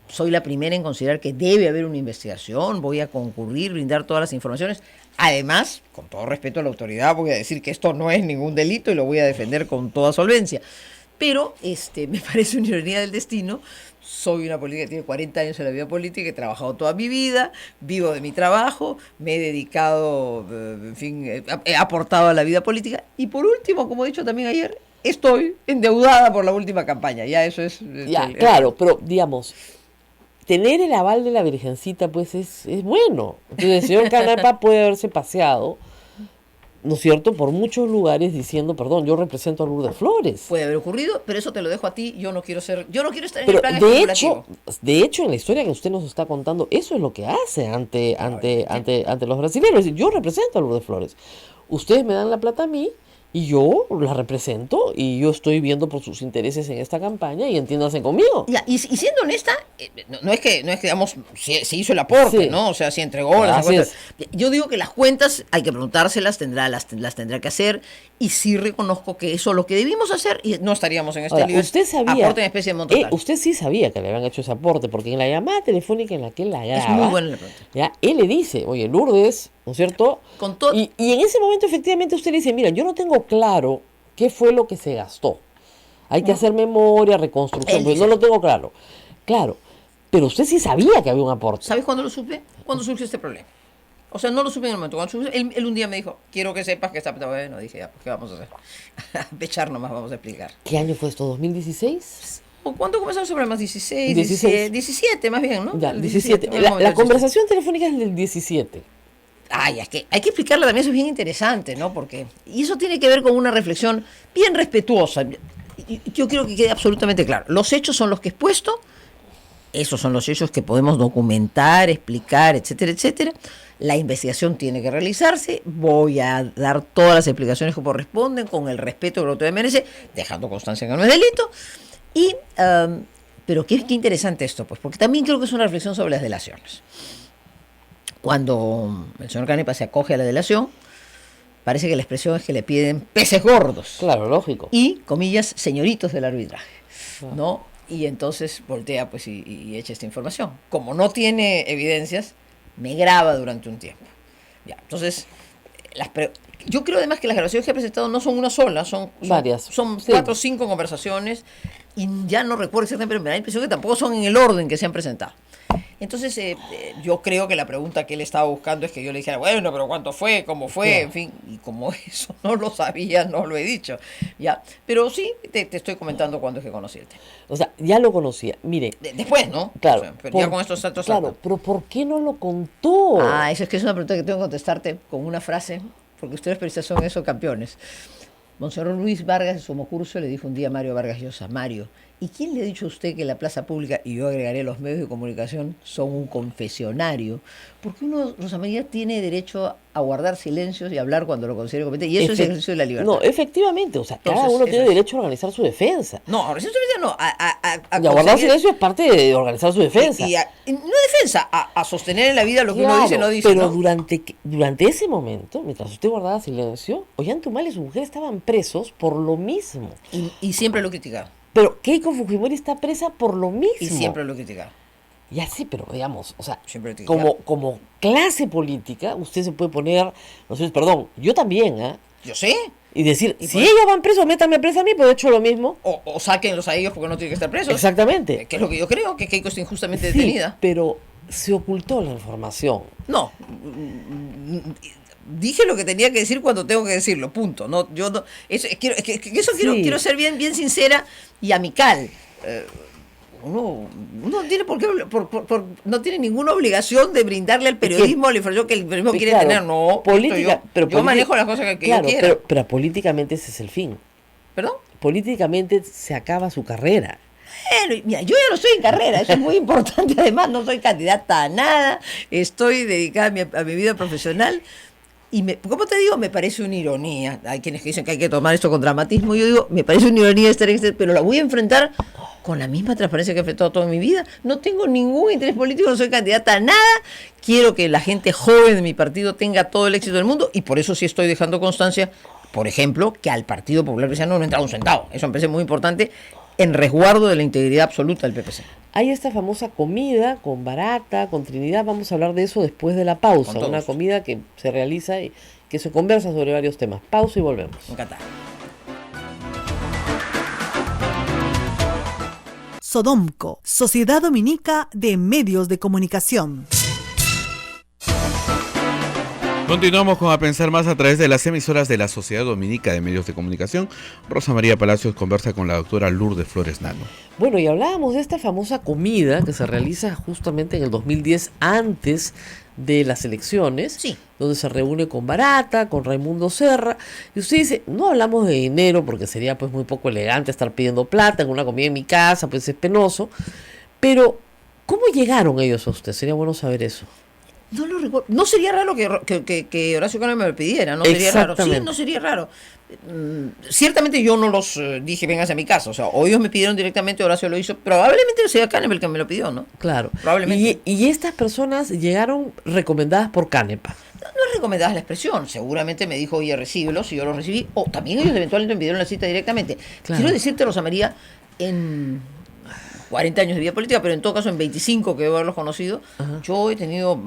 soy la primera en considerar que debe haber una investigación, voy a concurrir, brindar todas las informaciones. Además, con todo respeto a la autoridad, voy a decir que esto no es ningún delito y lo voy a defender con toda solvencia. Pero me parece una ironía del destino. Soy una política que tiene 40 años en la vida política, he trabajado toda mi vida, vivo de mi trabajo, me he dedicado, en fin, he aportado a la vida política. Y por último, como he dicho también ayer, estoy endeudada por la última campaña. Ya eso es... Ya, claro, pero digamos, tener el aval de la Virgencita, pues es bueno. Entonces el señor Canepa puede haberse paseado, ¿no es cierto?, por muchos lugares diciendo, perdón, yo represento a Lourdes Flores. Puede haber ocurrido, pero eso te lo dejo a ti. Yo no quiero estar en Pero el plan de especulativo. hecho, en la historia que usted nos está contando, eso es lo que hace ante los brasileños. Es decir, yo represento a Lourdes Flores. Ustedes me dan la plata a mí y yo la represento y yo estoy viendo por sus intereses en esta campaña y entiéndanse conmigo. Ya, y siendo honesta, no es que digamos, se hizo el aporte, Sí. ¿no? O sea, si entregó las Así cuentas. Yo digo que las cuentas hay que preguntárselas, las tendrá que hacer, y sí reconozco que eso es lo que debimos hacer y no estaríamos en este Ahora, lío. usted sabía, Aporte en especie de monto tal. usted sí sabía que le habían hecho ese aporte, porque en la llamada telefónica en la que él la graba, Es muy buena la pregunta. ya, él le dice, oye, Lourdes, ¿no es cierto? Con todo- y en ese momento efectivamente usted le dice, mira, yo no tengo claro qué fue lo que se gastó. Hay que hacer memoria, reconstrucción, Él porque dice. no lo tengo claro. Claro, pero usted sí sabía que había un aporte. ¿Sabes cuándo lo supe? Cuando surgió este problema. O sea, no lo supe en el momento. Cuando surgió, él un día me dijo, quiero que sepas que está... Bueno, dije, ya, pues, ¿qué vamos a hacer? A pechar nomás, vamos a explicar. ¿Qué año fue esto? ¿2016? ¿O ¿Cuándo comenzaron los problemas? 16, 16. 17 más bien, ¿no? Ya, El 17. más o La menos, conversación telefónica es del 17. Ay, es que hay que explicarla también, eso es bien interesante, ¿no? Porque, y eso tiene que ver con una reflexión bien respetuosa. Y yo quiero que quede absolutamente claro. Los hechos son los que he expuesto, esos son los hechos que podemos documentar, explicar, etcétera, etcétera. La investigación tiene que realizarse, voy a dar todas las explicaciones que corresponden con el respeto que la autoridad merece, dejando constancia que no es delito. Y, pero qué interesante esto, pues, porque también creo que es una reflexión sobre las delaciones. Cuando el señor Canepa se acoge a la delación, parece que la expresión es que le piden peces gordos. Claro, lógico. Y, comillas, señoritos del arbitraje, ¿no? Y entonces voltea pues y echa esta información. Como no tiene evidencias, me graba durante un tiempo. Ya, entonces, yo creo además que las grabaciones que he presentado no son una sola, son varias. Son Sí. 4 o 5 conversaciones y ya no recuerdo exactamente, pero me da la impresión que tampoco son en el orden que se han presentado. Entonces, yo creo que la pregunta que él estaba buscando es que yo le dijera, bueno, pero ¿cuánto fue? ¿Cómo fue? Claro. En fin, y como eso no lo sabía, no lo he dicho. Ya, pero sí, te estoy comentando cuándo es que conocí el tema. O sea, ya lo conocía. Mire, Después, ¿no? claro. O sea, pero ya con estos datos. Claro, pero ¿por qué no lo contó? Ah, eso es que es una pregunta que tengo que contestarte con una frase, porque ustedes periodistas son esos campeones. Monseñor Luis Vargas de Somocurso le dijo un día a Mario Vargas Llosa: Mario, ¿y quién le ha dicho a usted que la plaza pública, y yo agregaré los medios de comunicación, son un confesionario? Porque uno, Rosa María, tiene derecho a guardar silencios y hablar cuando lo considere competente, y eso es el ejercicio de la libertad. No, efectivamente, o sea, cada Entonces, uno eso tiene es. derecho a organizar su defensa. No, ahora sí no, Y a guardar conseguir- silencio es parte de organizar su defensa. y no defensa, a sostener en la vida lo que uno Claro, dice, no dice. pero ¿no? durante ese momento, mientras usted guardaba silencio, Ollanta y su mujer estaban presos por lo mismo. Y siempre lo he criticado. Pero Keiko Fujimori está presa por lo mismo. Y siempre lo he criticado. Ya sí, pero digamos, o sea, Siempre he criticado. como clase política, usted se puede poner, no sé, perdón, yo también, ¿ah? Yo sé. Y decir, Y si por- ellos van presos, métanme presa a mí, pero he hecho lo mismo. O sáquenlos a ellos porque no tienen que estar presos. Exactamente. Que es lo que yo creo, que Keiko está injustamente Sí, detenida. pero se ocultó la información. No. Dije lo que tenía que decir cuando tengo que decirlo, punto. No, yo no, eso, Sí. quiero ser bien sincera y amical. Uno no tiene por qué no tiene ninguna obligación de brindarle al periodismo la información que el periodismo quiere Claro, tener. No, política, yo manejo las cosas que yo quiera. pero políticamente ese es el fin. ¿Perdón? Políticamente se acaba su carrera. Bueno, mira, yo ya no estoy en carrera, eso es muy importante. Además, no soy candidata a nada, estoy dedicada a mi vida profesional. Y, como te digo, me parece una ironía. Hay quienes dicen que hay que tomar esto con dramatismo. Yo digo, me parece una ironía estar en este, pero la voy a enfrentar con la misma transparencia que he enfrentado toda mi vida. No tengo ningún interés político, no soy candidata a nada. Quiero que la gente joven de mi partido tenga todo el éxito del mundo y por eso sí estoy dejando constancia, por ejemplo, que al Partido Popular Cristiano no ha entrado un centavo. Eso me parece muy importante en resguardo de la integridad absoluta del PPC. Hay esta famosa comida con Barata, con Trinidad, vamos a hablar de eso después de la pausa, Con todo una gusto. comida que se realiza y que se conversa sobre varios temas. Pausa y volvemos. Encantado. Sodomco, Sociedad Dominica de Medios de Comunicación. Continuamos con A Pensar Más a través de las emisoras de la Sociedad Dominica de Medios de Comunicación. Rosa María Palacios conversa con la doctora Lourdes Flores Nano. Bueno, y hablábamos de esta famosa comida que se realiza justamente en el 2010 antes de las elecciones, Sí. donde se reúne con Barata, con Raimundo Serra, y usted dice, no hablamos de dinero porque sería pues muy poco elegante estar pidiendo plata en una comida en mi casa, pues es penoso, pero ¿cómo llegaron ellos a usted? Sería bueno saber eso. No lo recuerdo. No sería raro que Horacio Cano me lo pidiera, no sería raro. Sí, Exactamente. no sería raro. Ciertamente yo no los dije, vengas a mi casa. O sea, o ellos me pidieron directamente, Horacio lo hizo. Probablemente sea Canepa el que me lo pidió, ¿no? Claro. Probablemente. Y estas personas llegaron recomendadas por Canepa. No es recomendada la expresión. Seguramente me dijo, oye, recíbelos, y yo los recibí. O también ellos eventualmente me pidieron la cita directamente. Claro. Quiero decirte, Rosa María, en 40 años de vida política, pero en todo caso en 25 que debo haberlos conocido, yo he tenido,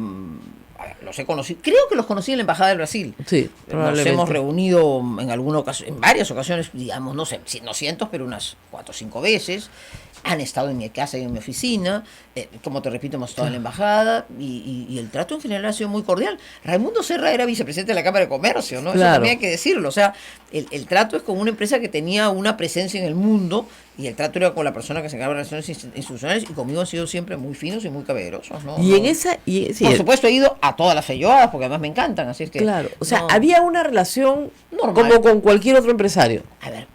a ver, los he conocido, creo que los conocí en la Embajada del Brasil. Sí, Nos probablemente. hemos reunido en alguna ocasión, en varias ocasiones, digamos, no sé, no cientos, pero unas 4 o 5 veces. Han estado en mi casa y en mi oficina, como te repito, hemos estado en la embajada y el trato en general ha sido muy cordial. Raimundo Serra era vicepresidente de la Cámara de Comercio, ¿no? Eso Claro. también hay que decirlo. O sea, el trato es con una empresa que tenía una presencia en el mundo y el trato era con la persona que se encargaba de relaciones institucionales y conmigo han sido siempre muy finos y muy caballerosos, ¿no? Y No- en esa... sí, por supuesto he ido a todas las feyoadas porque además me encantan, así es que... claro, o sea, no- había una relación Normal. como con cualquier otro empresario. A ver,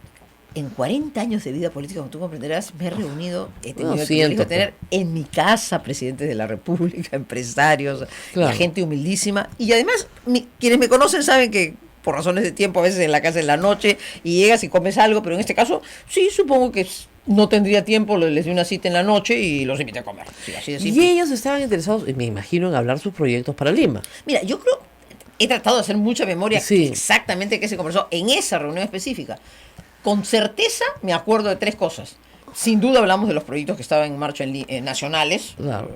en 40 años de vida política, como tú comprenderás, me he reunido, he tenido No, el siento, privilegio de tener en mi casa presidentes de la República, empresarios, Claro. la gente humildísima. Y además, quienes me conocen saben que por razones de tiempo, a veces en la casa en la noche, y llegas y comes algo, pero en este caso, sí, supongo que no tendría tiempo, les di una cita en la noche y los invité a comer. Sí, así de Y simple. ellos estaban interesados, me imagino, en hablar sus proyectos para Lima. Mira, yo creo, he tratado de hacer mucha memoria Sí. exactamente qué se conversó en esa reunión específica. Con certeza me acuerdo de 3 cosas. Sin duda hablamos de los proyectos que estaban en marcha nacionales, Claro.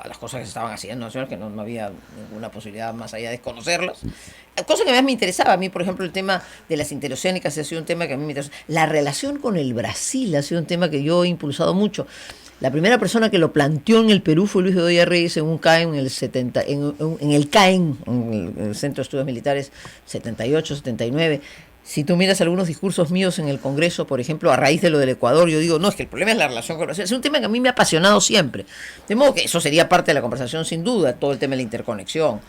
las cosas que se estaban haciendo nacionales, que no había ninguna posibilidad más allá de conocerlas. Cosa que más me interesaba a mí, por ejemplo, el tema de las interoceánicas ha sido un tema que a mí me interesa. La relación con el Brasil ha sido un tema que yo he impulsado mucho. La primera persona que lo planteó en el Perú fue Luis Bedoya Reyes en un CAEM en el 70, en el CAEM, en el Centro de Estudios Militares 78, 79. Si tú miras algunos discursos míos en el Congreso, por ejemplo, a raíz de lo del Ecuador, yo digo, no, es que el problema es la relación con Brasil. Es un tema que a mí me ha apasionado siempre. De modo que eso sería parte de la conversación sin duda, todo el tema de la interconexión.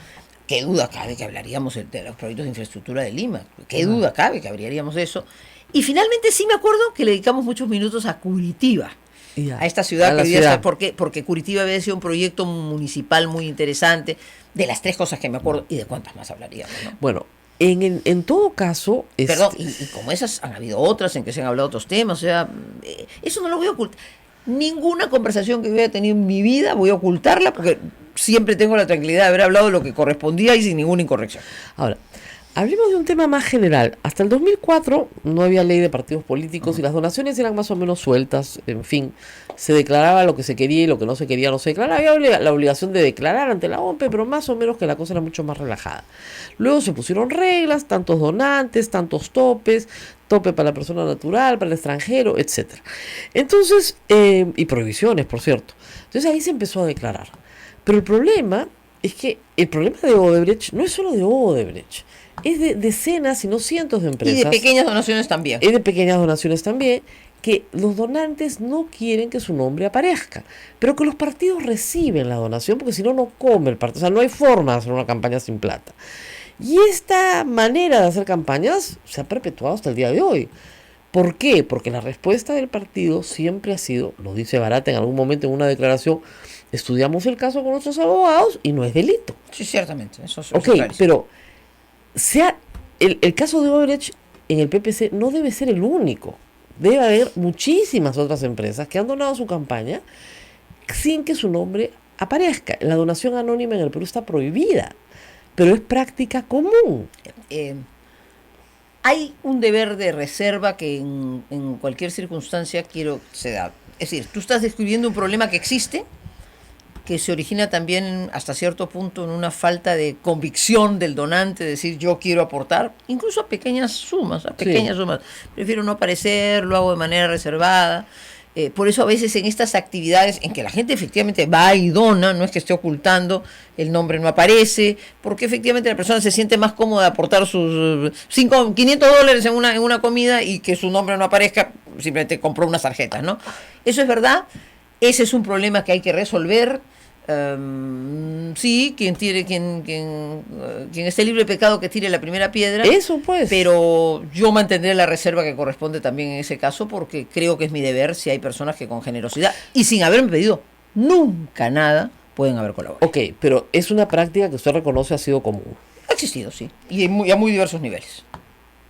¿Qué duda cabe que hablaríamos de los proyectos de infraestructura de Lima? ¿Qué duda cabe que hablaríamos de eso? Y finalmente sí me acuerdo que le dedicamos muchos minutos a Curitiba. Ya, A esta ciudad a la que hoy día ciudad. sabe por qué, porque Curitiba había sido un proyecto municipal muy interesante, de las 3 cosas que me acuerdo, y de cuántas más hablaríamos, ¿no? Bueno, en todo caso... Perdón, y como esas han habido otras en que se han hablado otros temas, o sea, eso no lo voy a ocultar. Ninguna conversación que yo haya tenido en mi vida voy a ocultarla porque siempre tengo la tranquilidad de haber hablado de lo que correspondía y sin ninguna incorrección. Ahora, hablemos de un tema más general. Hasta el 2004 no había ley de partidos políticos y las donaciones eran más o menos sueltas. En fin, se declaraba lo que se quería y lo que no se quería no se declaraba. Había la obligación de declarar ante la OMP, pero más o menos que la cosa era mucho más relajada. Luego se pusieron reglas, tantos donantes, tantos topes, tope para la persona natural, para el extranjero, etcétera. Entonces, y prohibiciones, por cierto. Entonces ahí se empezó a declarar. Pero el problema es que el problema de Odebrecht no es solo de Odebrecht, es de decenas, si no cientos de empresas. Y de pequeñas donaciones también. Es de pequeñas donaciones también, que los donantes no quieren que su nombre aparezca, pero que los partidos reciben la donación, porque si no, no come el partido. O sea, no hay forma de hacer una campaña sin plata. Y esta manera de hacer campañas se ha perpetuado hasta el día de hoy. ¿Por qué? Porque la respuesta del partido siempre ha sido, lo dice Barata en algún momento en una declaración, estudiamos el caso con nuestros abogados y no es delito. Sí, ciertamente. Eso Ok, es clarísimo. pero el caso de Odebrecht en el PPC no debe ser el único. Debe haber muchísimas otras empresas que han donado su campaña sin que su nombre aparezca. La donación anónima en el Perú está prohibida, pero es práctica común. Hay un deber de reserva que en cualquier circunstancia se da. Es decir, tú estás describiendo un problema que existe, que se origina también hasta cierto punto en una falta de convicción del donante, decir yo quiero aportar, incluso a pequeñas sumas, sumas. Prefiero no aparecer, lo hago de manera reservada. Por eso a veces en estas actividades en que la gente efectivamente va y dona, no es que esté ocultando, el nombre no aparece, porque efectivamente la persona se siente más cómoda de aportar sus $500 en una comida y que su nombre no aparezca, simplemente compró unas tarjetas, ¿no? Eso es verdad, ese es un problema que hay que resolver. Sí, quien esté libre de pecado que tire la primera piedra. Eso pues. Pero yo mantendré la reserva que corresponde también en ese caso porque creo que es mi deber si hay personas que con generosidad y sin haberme pedido nunca nada pueden haber colaborado. Ok, pero es una práctica que usted reconoce ha sido común. Ha existido, sí, y a muy diversos niveles.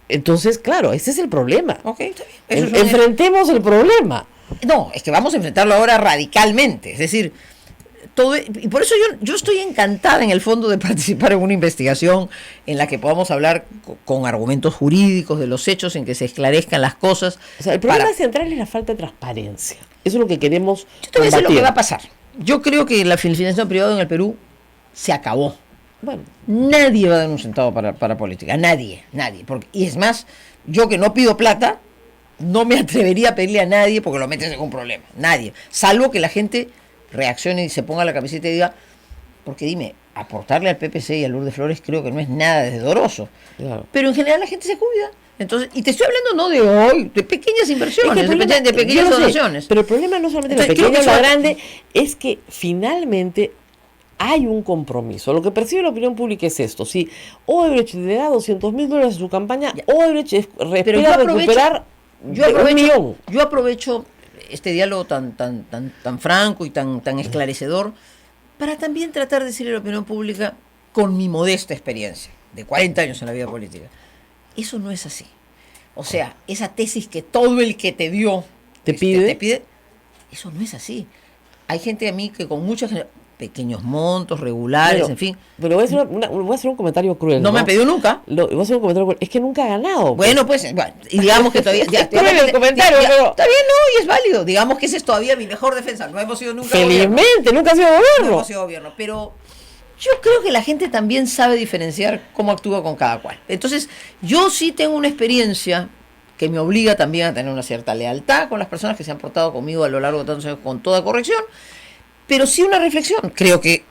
Entonces, claro, ese es el problema. Ok, está bien. Eso es Enfrentemos el problema. No, es que vamos a enfrentarlo ahora radicalmente, es decir, y por eso yo estoy encantada en el fondo de participar en una investigación en la que podamos hablar con argumentos jurídicos de los hechos, en que se esclarezcan las cosas. O sea, el problema central es la falta de transparencia. Eso es lo que queremos Yo te voy a decir lo combatir. que va a pasar. Yo creo que la financiación privada en el Perú se acabó. Bueno, Nadie va a dar un centavo para política, nadie. Y es más, yo que no pido plata, no me atrevería a pedirle a nadie porque lo metes en un problema. Nadie. Salvo que la gente reaccione y se ponga la camiseta y diga, porque dime, aportarle al PPC y a Lourdes Flores creo que no es nada desdoroso. claro. Pero en general la gente se cuida. Entonces, y te estoy hablando no de hoy, de pequeñas inversiones, Es que el problema- de pequeñas yo lo sé, donaciones. pero el problema no solamente la Entonces, creo pequeña o que la eso- grande, es que finalmente hay un compromiso. Lo que percibe la opinión pública es esto. Si Odebrecht le da $200,000 a su campaña, Odebrecht Pero espera recuperar un millón. yo aprovecho este diálogo tan franco y tan esclarecedor para también tratar de decirle a la opinión pública, con mi modesta experiencia de 40 años en la vida política, eso no es así. O sea, esa tesis que todo el que te dio ¿Te pide? Te pide. Eso no es así. Hay gente a mí que con muchos pequeños montos, regulares, Pero, en fin. pero voy a hacer un comentario cruel. No me han pedido nunca. Voy a hacer un comentario cruel. Es que nunca ha ganado. Bueno, pues, y digamos que todavía... Es cruel el comentario, pero... Está bien, no, y es válido. Digamos que ese es todavía mi mejor defensa. No hemos sido nunca gobierno. Felizmente, nunca ha sido No gobierno. hemos sido gobierno, pero yo creo que la gente también sabe diferenciar cómo actúa con cada cual. Entonces, yo sí tengo una experiencia que me obliga también a tener una cierta lealtad con las personas que se han portado conmigo a lo largo de tantos años con toda corrección, pero sí una reflexión. Creo que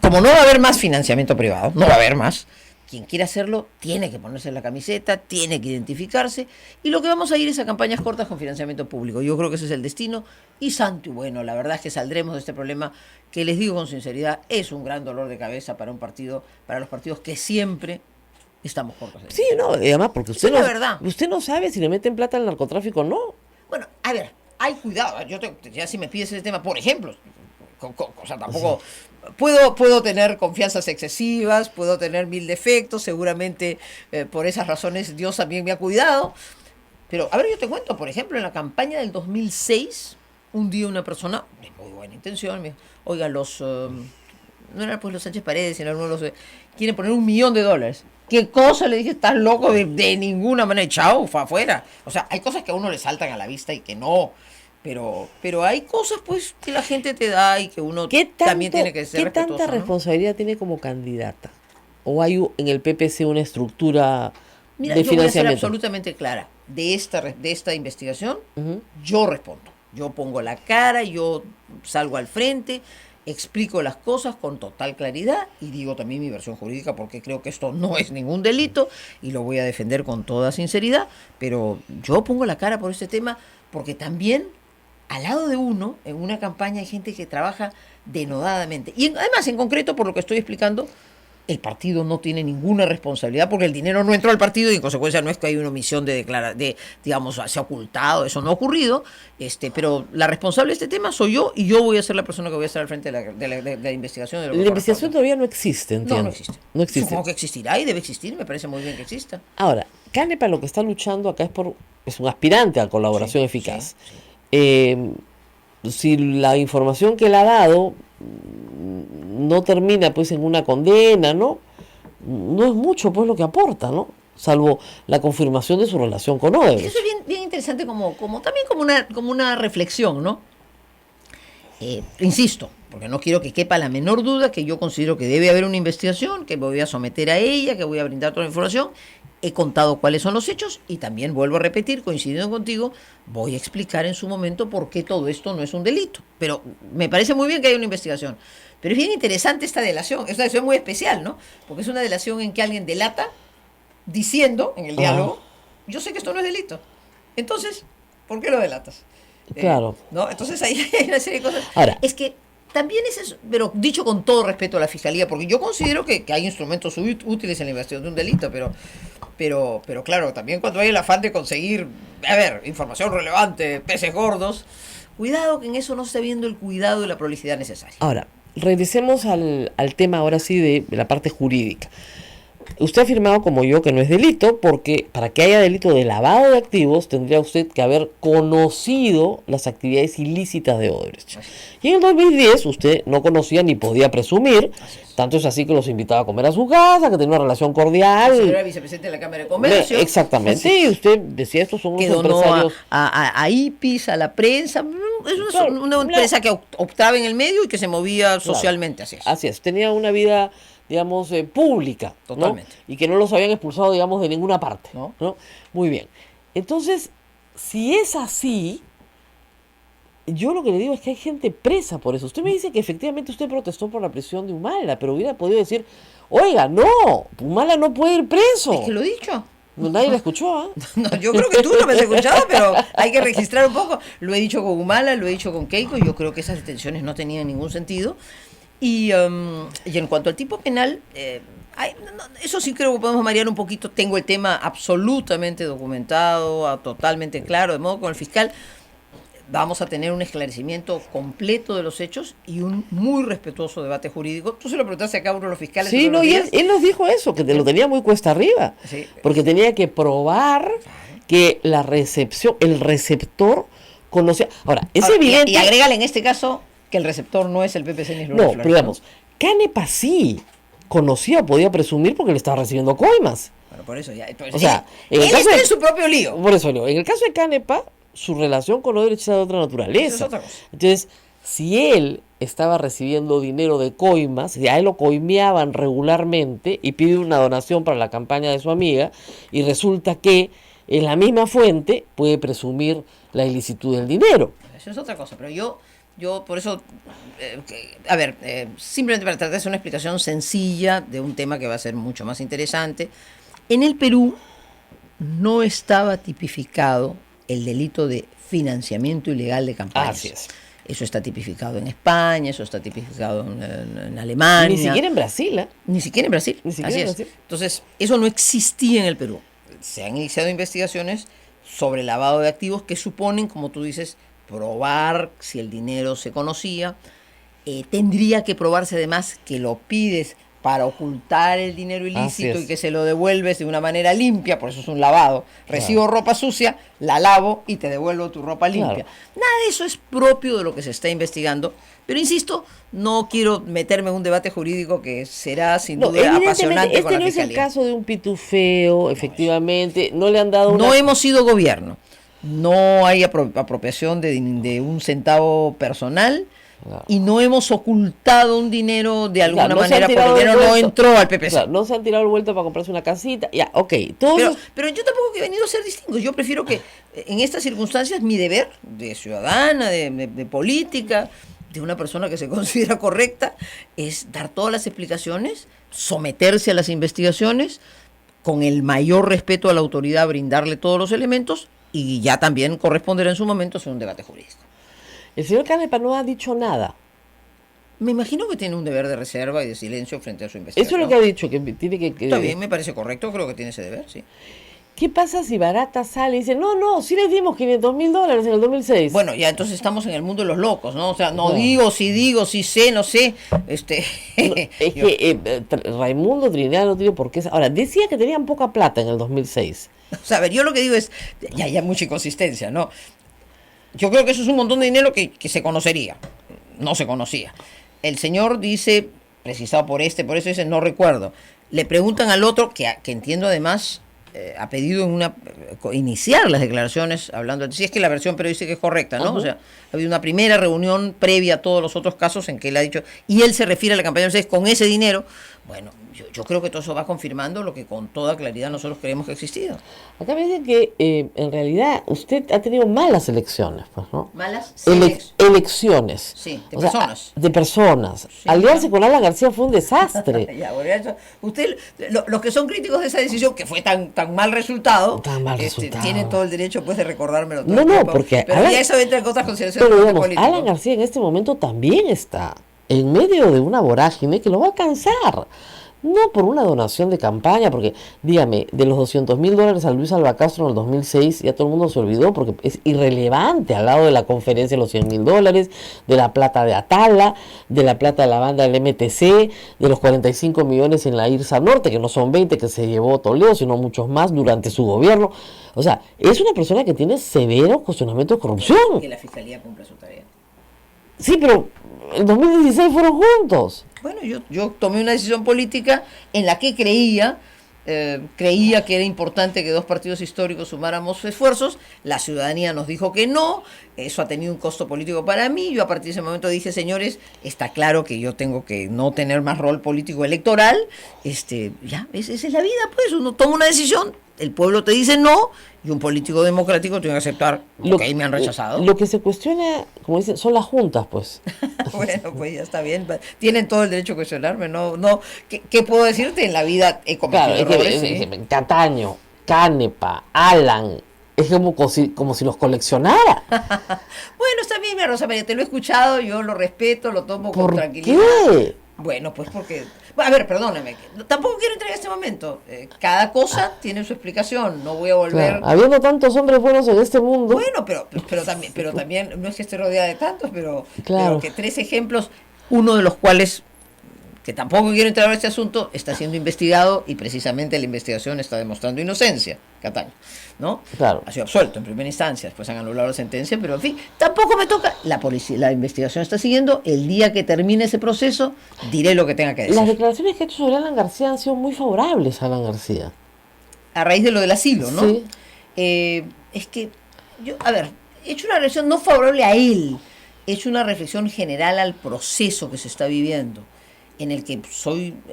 como no va a haber más financiamiento privado, no va a haber más, quien quiera hacerlo tiene que ponerse la camiseta, tiene que identificarse, y lo que vamos a ir es a campañas cortas con financiamiento público. Yo creo que ese es el destino, y santo y bueno, la verdad es que saldremos de este problema que, les digo con sinceridad, es un gran dolor de cabeza para un partido, para los partidos que siempre estamos cortos. Sí, no, y además, porque Esa usted es no, la verdad. usted no sabe si le meten plata al narcotráfico o no. Bueno, a ver, hay cuidado. Ya si me pides ese tema, por ejemplo, o sea, tampoco puedo tener confianzas excesivas, puedo tener 1000 defectos, seguramente por esas razones Dios también me ha cuidado. Pero, a ver, yo te cuento, por ejemplo, en la campaña del 2006, un día una persona de muy buena intención me dijo, oiga, no eran pues los Sánchez Paredes, sino algunos de los... quieren poner $1 millón. ¿Qué cosa? Le dije, estás loco, de ninguna manera, chao, fue afuera. O sea, hay cosas que a uno le saltan a la vista y que no. Pero hay cosas pues que la gente te da y que uno también tiene que ser ¿Qué respetuoso, tanta ¿no? responsabilidad tiene como candidata? ¿O hay en el PPC una estructura Mira, de yo voy a ser financiamiento? absolutamente clara. De esta investigación, Ujú. yo respondo. Yo pongo la cara, yo salgo al frente, explico las cosas con total claridad y digo también mi versión jurídica porque creo que esto no es ningún delito y lo voy a defender con toda sinceridad, pero yo pongo la cara por este tema porque también al lado de uno, en una campaña hay gente que trabaja denodadamente. Y además, en concreto, por lo que estoy explicando, el partido no tiene ninguna responsabilidad porque el dinero no entró al partido y en consecuencia no es que hay una omisión digamos, se ha ocultado, eso no ha ocurrido, pero la responsable de este tema soy yo y yo voy a ser la persona que voy a estar al frente de la investigación. De lo que La investigación corresponde. todavía no existe, entiendo. No existe. No existe. Supongo que existirá y debe existir, me parece muy bien que exista. Ahora, Canepa lo que está luchando acá es un aspirante a colaboración Sí, eficaz. sí, sí. Si la información que él ha dado no termina pues en una condena, ¿no? No es mucho pues lo que aporta, ¿no? Salvo la confirmación de su relación con Odebrecht. Eso es bien interesante también como una reflexión, ¿no? Insisto, porque no quiero que quepa la menor duda que yo considero que debe haber una investigación, que me voy a someter a ella, que voy a brindar toda la información. He contado cuáles son los hechos y también vuelvo a repetir, coincidiendo contigo, voy a explicar en su momento por qué todo esto no es un delito. Pero me parece muy bien que haya una investigación. Pero es bien interesante esta delación, es una delación muy especial, ¿no? Porque es una delación en que alguien delata diciendo en el diálogo, yo sé que esto no es delito. Entonces, ¿por qué lo delatas? Claro. ¿No? Entonces ahí hay una serie de cosas. Ahora, es que también es eso, pero dicho con todo respeto a la Fiscalía, porque yo considero que hay instrumentos útiles en la investigación de un delito, pero claro, también cuando hay el afán de conseguir, información relevante, peces gordos, cuidado que en eso no se está viendo el cuidado y la prolicidad necesaria. ahora, regresemos al tema ahora sí de la parte jurídica. Usted ha afirmado como yo que no es delito porque para que haya delito de lavado de activos tendría usted que haber conocido las actividades ilícitas de Odebrecht. Y en el 2010 usted no conocía ni podía presumir, tanto es así que los invitaba a comer a su casa, que tenía una relación cordial. El señor era vicepresidente de la Cámara de Comercio. Exactamente, y usted decía estos son unos que donó empresarios. a IPIS, a la prensa. Es una empresa que optaba en el medio y que se movía socialmente, así es. Así es, tenía una vida, digamos, pública, ¿no? Totalmente. Y que no los habían expulsado, digamos, de ninguna parte, ¿No? ¿no? Muy bien. Entonces, si es así, yo lo que le digo es que hay gente presa por eso. Usted me dice que efectivamente usted protestó por la prisión de Humala, pero hubiera podido decir, oiga, no, Humala no puede ir preso. Es que lo he dicho. Nadie la escuchó, ¿ah? No, yo creo que tú no me has escuchado, pero hay que registrar un poco. Lo he dicho con Humala, lo he dicho con Keiko, yo creo que esas detenciones no tenían ningún sentido. Y en cuanto al tipo penal, eso sí creo que podemos marear un poquito. Tengo el tema absolutamente documentado, totalmente claro, de modo con el fiscal vamos a tener un esclarecimiento completo de los hechos y un muy respetuoso debate jurídico. Tú se lo preguntaste acá a uno de los fiscales. Sí, no, y él nos dijo eso, que lo tenía muy cuesta arriba, Sí. porque tenía que probar que la recepción, el receptor conocía. Ahora, es Ahora, evidente. y agrégale en este caso que el receptor no es el PPC ni es No, pero digamos, Canepa sí conocía, podía presumir porque le estaba recibiendo coimas. Bueno, por eso ya. Entonces, O sea, él en el caso está de- en su propio lío. Por eso digo, en el caso de Canepa, su relación con Odebrecht era de otra naturaleza. Eso es otra cosa. Entonces, si él estaba recibiendo dinero de coimas, y a él lo coimeaban regularmente y pide una donación para la campaña de su amiga, y resulta que en la misma fuente puede presumir la ilicitud del dinero. Eso es otra cosa, pero yo por eso, a ver, simplemente para tratar de hacer una explicación sencilla de un tema que va a ser mucho más interesante. En el Perú no estaba tipificado el delito de financiamiento ilegal de campañas. Así es. Eso está tipificado en España, eso está tipificado en Alemania. Ni siquiera en Brasil, ¿eh? Ni siquiera en Brasil. Ni siquiera Así en es. Brasil. Entonces, eso no existía en el Perú. Se han iniciado investigaciones sobre lavado de activos que suponen, como tú dices, probar si el dinero se conocía. Tendría que probarse además que lo pides para ocultar el dinero Así ilícito es. y que se lo devuelves de una manera limpia, por eso es un lavado. Recibo ropa sucia, la lavo y te devuelvo tu ropa limpia. Claro. Nada de eso es propio de lo que se está investigando, pero insisto, no quiero meterme en un debate jurídico que será sin No, duda evidentemente, apasionante este con la no es el fiscalía. caso de un pitufeo, efectivamente, no le han dado una... No hemos sido gobierno, no hay apropiación de un centavo personal. Claro. Y no hemos ocultado un dinero de alguna Claro, no se han manera porque tirado el dinero el no vuelto. entró al PPC. Claro, no se han tirado el vuelto para comprarse una casita. Ya, ok. Todo Pero, eso- pero yo tampoco he venido a ser distinto. Yo prefiero que en estas circunstancias mi deber de ciudadana, de política, de una persona que se considera correcta, es dar todas las explicaciones, someterse a las investigaciones, con el mayor respeto a la autoridad, brindarle todos los elementos y ya también corresponderá en su momento hacer un debate jurídico. el señor Canepa no ha dicho nada. Me imagino que tiene un deber de reserva y de silencio frente a su investigación. Eso es lo que ha dicho, que tiene que... Está bien, me parece correcto, creo que tiene ese deber, sí. ¿Qué pasa si Barata sale y dice, no, sí les dimos $500,000 en el 2006? Bueno, ya entonces estamos en el mundo de los locos, ¿no? O sea, no No. digo, sí sé, no sé. No, es que Raimundo Trinidad no tiene por qué... Ahora, decía que tenían poca plata en el 2006. O sea, a ver, yo lo que digo es, ya hay mucha inconsistencia, ¿no? Yo creo que eso es un montón de dinero que se conocería. No se conocía. El señor dice, precisado por eso dice, no recuerdo. Le preguntan al otro, que entiendo además, ha pedido iniciar las declaraciones, hablando, si es que la versión periodística es correcta, ¿no? Ajá. O sea, ha habido una primera reunión previa a todos los otros casos en que él ha dicho, y él se refiere a la campaña de 2006 con ese dinero. Bueno, yo creo que todo eso va confirmando lo que con toda claridad nosotros creemos que ha existido. Acá me dicen que en realidad usted ha tenido malas elecciones, pues, ¿no? Malas Elecciones. Sí, de O sea, personas. de personas. Sí, Aliarse claro. con Alan García fue un desastre. Ya, bueno, eso- usted, los que son críticos de esa decisión, que fue tan mal resultado, Tan mal resultado. tienen todo el derecho pues de recordármelo todo No, el no, tiempo. porque pero Alan- ya eso entra en otras consideraciones Pero del digamos, político. Alan García en este momento también está en medio de una vorágine que lo va a cansar. No por una donación de campaña, porque dígame, de los $200,000 a Luis Alba Castro en el 2006, ya todo el mundo se olvidó porque es irrelevante al lado de la conferencia de los $100,000, de la plata de Atala, de la plata de la banda del MTC, de los 45 millones en la IRSA Norte, que no son 20 que se llevó Toledo, sino muchos más durante su gobierno. O sea, es una persona que tiene severo cuestionamiento de corrupción. Que la fiscalía cumpla su tarea. Sí, pero en 2016 fueron juntos. Bueno, yo tomé una decisión política en la que creía que era importante que dos partidos históricos sumáramos esfuerzos. La ciudadanía nos dijo que no. Eso ha tenido un costo político para mí. Yo a partir de ese momento dije, señores, está claro que yo tengo que no tener más rol político electoral. Ya, esa es la vida, pues. Uno toma una decisión, el pueblo te dice no, y un político democrático tiene que aceptar lo que me han rechazado. Lo que se cuestiona, como dicen, son las juntas, pues. Bueno, pues ya está bien. Tienen todo el derecho a cuestionarme. No, ¿qué puedo decirte? En la vida he cometido Claro, es que errores. ¿Sí? Cataño, Canepa, Alan, es como si los coleccionara. Bueno, está bien, mi Rosa María, te lo he escuchado, yo lo respeto, lo tomo con ¿Por tranquilidad. qué? Bueno, pues porque... A ver, perdóname, tampoco quiero entrar en este momento. Cada cosa tiene su explicación, no voy a volver... Claro, habiendo tantos hombres buenos en este mundo. Bueno, pero también, no es que esté rodeada de tantos, pero Claro. que 3 ejemplos, uno de los cuales que tampoco quiero entrar en este asunto, está siendo investigado y precisamente la investigación está demostrando inocencia, Cataño, ¿no? Claro. Ha sido absuelto en primera instancia, después han anulado la sentencia, pero en fin, tampoco me toca. La policía, la investigación está siguiendo. El día que termine ese proceso, diré lo que tenga que decir. Las declaraciones que ha hecho sobre Alan García han sido muy favorables a Alan García. A raíz de lo del asilo, ¿no? Sí. Es que yo, a ver, he hecho una reflexión no favorable a él, he hecho una reflexión general al proceso que se está viviendo, en el que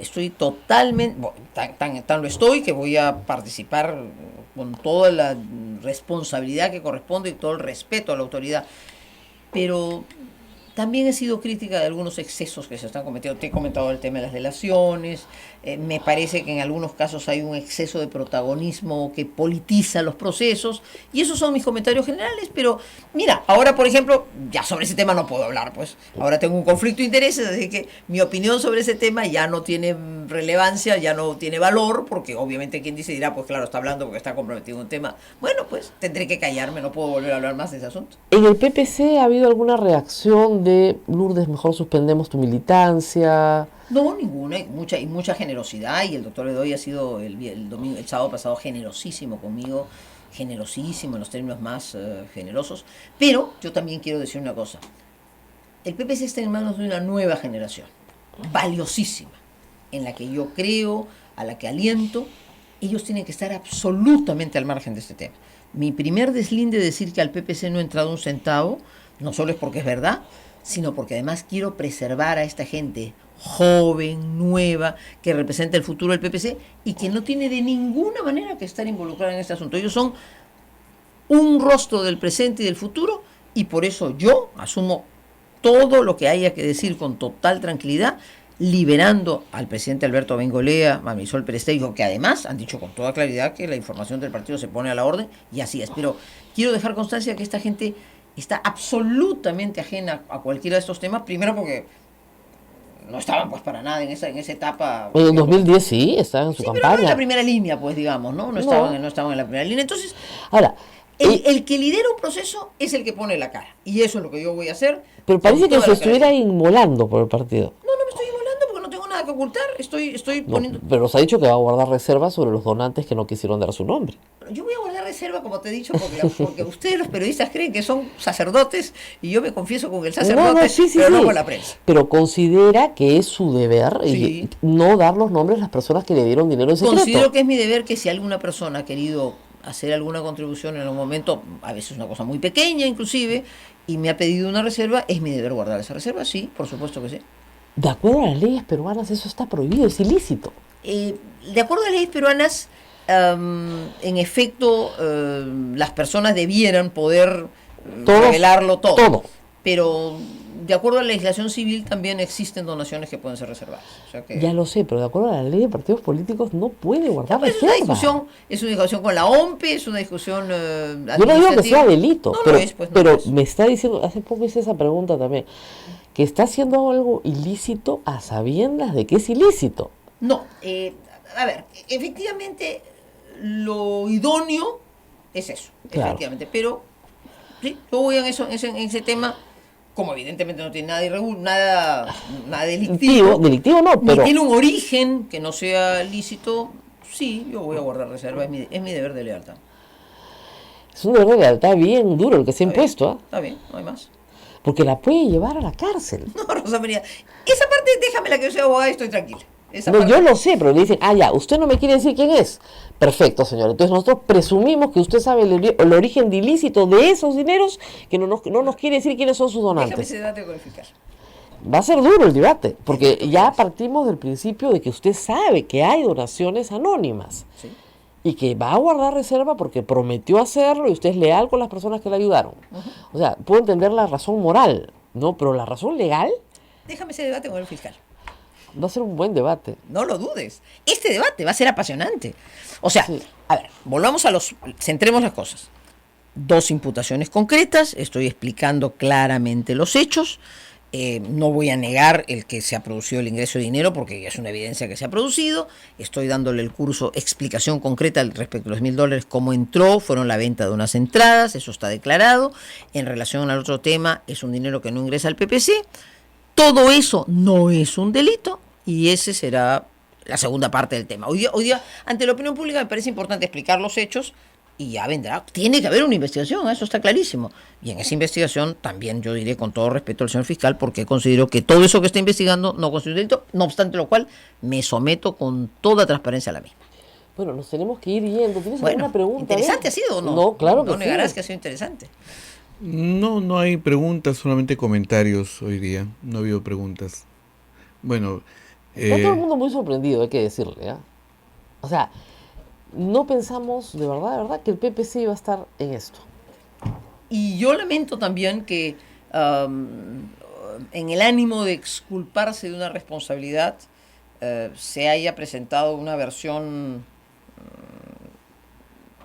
estoy totalmente, bueno, tan lo estoy, que voy a participar con toda la responsabilidad que corresponde y todo el respeto a la autoridad, pero también he sido crítica de algunos excesos que se están cometiendo. Te he comentado el tema de las delaciones. Me parece que en algunos casos hay un exceso de protagonismo que politiza los procesos. Y esos son mis comentarios generales. Pero mira, ahora por ejemplo, ya sobre ese tema no puedo hablar, pues. Ahora tengo un conflicto de intereses, así que mi opinión sobre ese tema ya no tiene relevancia, ya no tiene valor, porque obviamente quien dice dirá, pues claro, está hablando porque está comprometido en un tema. Bueno, pues tendré que callarme, no puedo volver a hablar más de ese asunto. ¿En el PPC ha habido alguna reacción de Lourdes, mejor suspendemos tu militancia? No, ninguna, hay mucha generosidad, y el doctor Bedoya ha sido el sábado pasado generosísimo conmigo, generosísimo en los términos más generosos, pero yo también quiero decir una cosa: el PPC está en manos de una nueva generación, valiosísima, en la que yo creo, a la que aliento. Ellos tienen que estar absolutamente al margen de este tema. Mi primer deslinde de decir que al PPC no ha entrado un centavo, no solo es porque es verdad, sino porque además quiero preservar a esta gente joven, nueva, que representa el futuro del PPC y que no tiene de ninguna manera que estar involucrada en este asunto. Ellos son un rostro del presente y del futuro, y por eso yo asumo todo lo que haya que decir con total tranquilidad, liberando al presidente Alberto Bengolea, a Marisol Peresteijo, que además han dicho con toda claridad que la información del partido se pone a la orden, y así es. Pero quiero dejar constancia que esta gente está absolutamente ajena a cualquiera de estos temas, primero porque no estaban pues para nada en esa etapa. En 2010 sí, estaban en su sí, pero no en campaña. la primera línea, pues digamos, ¿no? No estaban en la primera línea. Entonces, Ahora, el que lidera un proceso es el que pone la cara. Y eso es lo que yo voy a hacer. pero parece con que toda se la estuviera claridad. inmolando por el partido. No me estoy inmolando porque no tengo nada que ocultar. Estoy No, poniendo... pero nos ha dicho que va a guardar reservas sobre los donantes que no quisieron dar su nombre. Yo voy a guardar reserva, como te he dicho, porque ustedes los periodistas creen que son sacerdotes, y yo me confieso con el sacerdote, pero no con la prensa. Pero considera que es su deber Sí. no dar los nombres a las personas que le dieron dinero en secreto. Considero que es mi deber que si alguna persona ha querido hacer alguna contribución en algún momento, a veces una cosa muy pequeña inclusive, y me ha pedido una reserva, es mi deber guardar esa reserva, sí, por supuesto que sí. De acuerdo a las leyes peruanas eso está prohibido, es ilícito. De acuerdo a las leyes peruanas, en efecto, las personas debieran poder revelarlo todo. Todo. Pero de acuerdo a la legislación civil también existen donaciones que pueden ser reservadas. O sea que, Ya lo sé, pero de acuerdo a la ley de partidos políticos no puede guardar pues, reservas. es una discusión con la OMPE, es una discusión Yo no digo que sea administrativa. delito, No pero, lo es, pues, no pero lo es. me está diciendo, hace poco hice esa pregunta también, que está haciendo algo ilícito a sabiendas de que es ilícito. No, a ver, efectivamente lo idóneo es eso, Claro. efectivamente, pero sí, yo voy en ese tema, como evidentemente no tiene nada delictivo, Delictivo no, ni pero tiene un origen que no sea lícito, sí, yo voy a guardar reserva, es mi deber de lealtad. es un deber de lealtad bien duro el que se ha Está bien, impuesto, ¿ah? Está bien, no hay más. Porque la puede llevar a la cárcel. No, Rosa María, esa parte déjamela, que yo sea abogada y estoy tranquila. Esa No, parte- yo lo sé, pero le dicen, ya, usted no me quiere decir quién es. Perfecto, señor. Entonces nosotros presumimos que usted sabe el origen ilícito de esos dineros, que no nos quiere decir quiénes son sus Déjame donantes. ese dato codificar. Va a ser duro el debate, porque ya partimos del principio de que usted sabe que hay donaciones anónimas Sí. y que va a guardar reserva porque prometió hacerlo y usted es leal con las personas que le ayudaron. O sea, puedo entender la razón moral, ¿no? Pero la razón legal Déjame ese debate con el fiscal. va a ser un buen debate. No lo dudes. Este debate va a ser apasionante. O sea, Sí. a ver, centremos las cosas. 2 imputaciones concretas, estoy explicando claramente los hechos. No voy a negar el que se ha producido el ingreso de dinero porque es una evidencia que se ha producido. Estoy dándole el curso, explicación concreta respecto a los $1,000, cómo entró, fueron la venta de unas entradas, eso está declarado. En relación al otro tema, es un dinero que no ingresa al PPC. Todo eso no es un delito Y ese será la segunda parte del tema. Hoy día, ante la opinión pública, me parece importante explicar los hechos y ya vendrá. Tiene que haber una investigación, eso está clarísimo. Y en esa investigación también yo diré con todo respeto al señor fiscal, porque considero que todo eso que está investigando no constituye delito, no obstante lo cual me someto con toda transparencia a la misma. Bueno, nos tenemos que ir yendo. ¿Tienes Bueno, alguna pregunta? ¿interesante ha sido o no? No, claro que no negarás sí. que ha sido interesante. No, no hay preguntas, solamente comentarios hoy día. No ha habido preguntas. Bueno, Está todo el mundo muy sorprendido, hay que decirle, ¿ah? O sea, no pensamos de verdad, que el PPC iba a estar en esto. Y yo lamento también que en el ánimo de exculparse de una responsabilidad se haya presentado una versión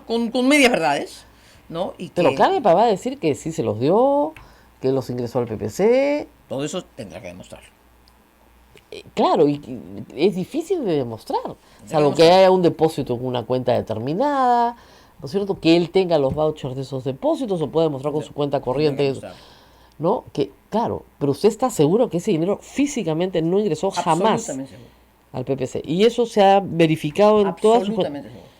con medias verdades, ¿no? Y Pero que Canepa va a decir que sí se los dio, que los ingresó al PPC. todo eso tendrá que demostrarlo. Claro, y es difícil de demostrar, salvo que haya un depósito en una cuenta determinada, ¿no es cierto? Que él tenga los vouchers de esos depósitos o pueda demostrar con su cuenta corriente, ¿no? Que, claro, pero usted está seguro que ese dinero físicamente no ingresó jamás Absolutamente seguro. al PPC. Y eso se ha verificado en todas sus cuentas. Absolutamente seguro.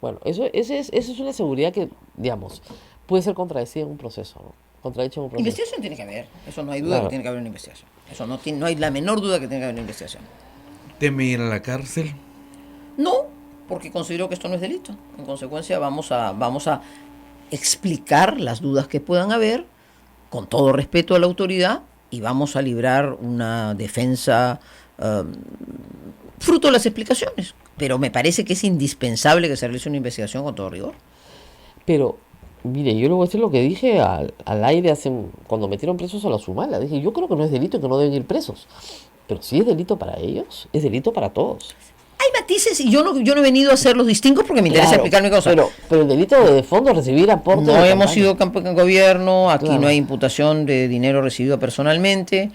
Bueno, eso es una seguridad que, digamos, puede ser contradecida en un proceso, ¿no? Contradicha en un proceso. Investigación tiene que haber, eso no hay duda Claro. que tiene que haber una investigación. Eso no hay la menor duda que tiene que haber una investigación. ¿teme ir a la cárcel? No, porque considero que esto no es delito. En consecuencia, vamos a explicar las dudas que puedan haber con todo respeto a la autoridad y vamos a librar una defensa fruto de las explicaciones. Pero me parece que es indispensable que se realice una investigación con todo rigor. Pero, mire, yo le voy a decir lo que dije al aire cuando metieron presos a la Sumala. Dije, yo creo que no es delito y que no deben ir presos. Pero si es delito para ellos, es delito para todos. Hay matices y yo no he venido a hacer los distingos porque me interesa Claro, explicar mi cosa. pero el delito de fondo es recibir aporte No de hemos campaña. sido campo en gobierno, aquí Claro. no hay imputación de dinero recibido personalmente,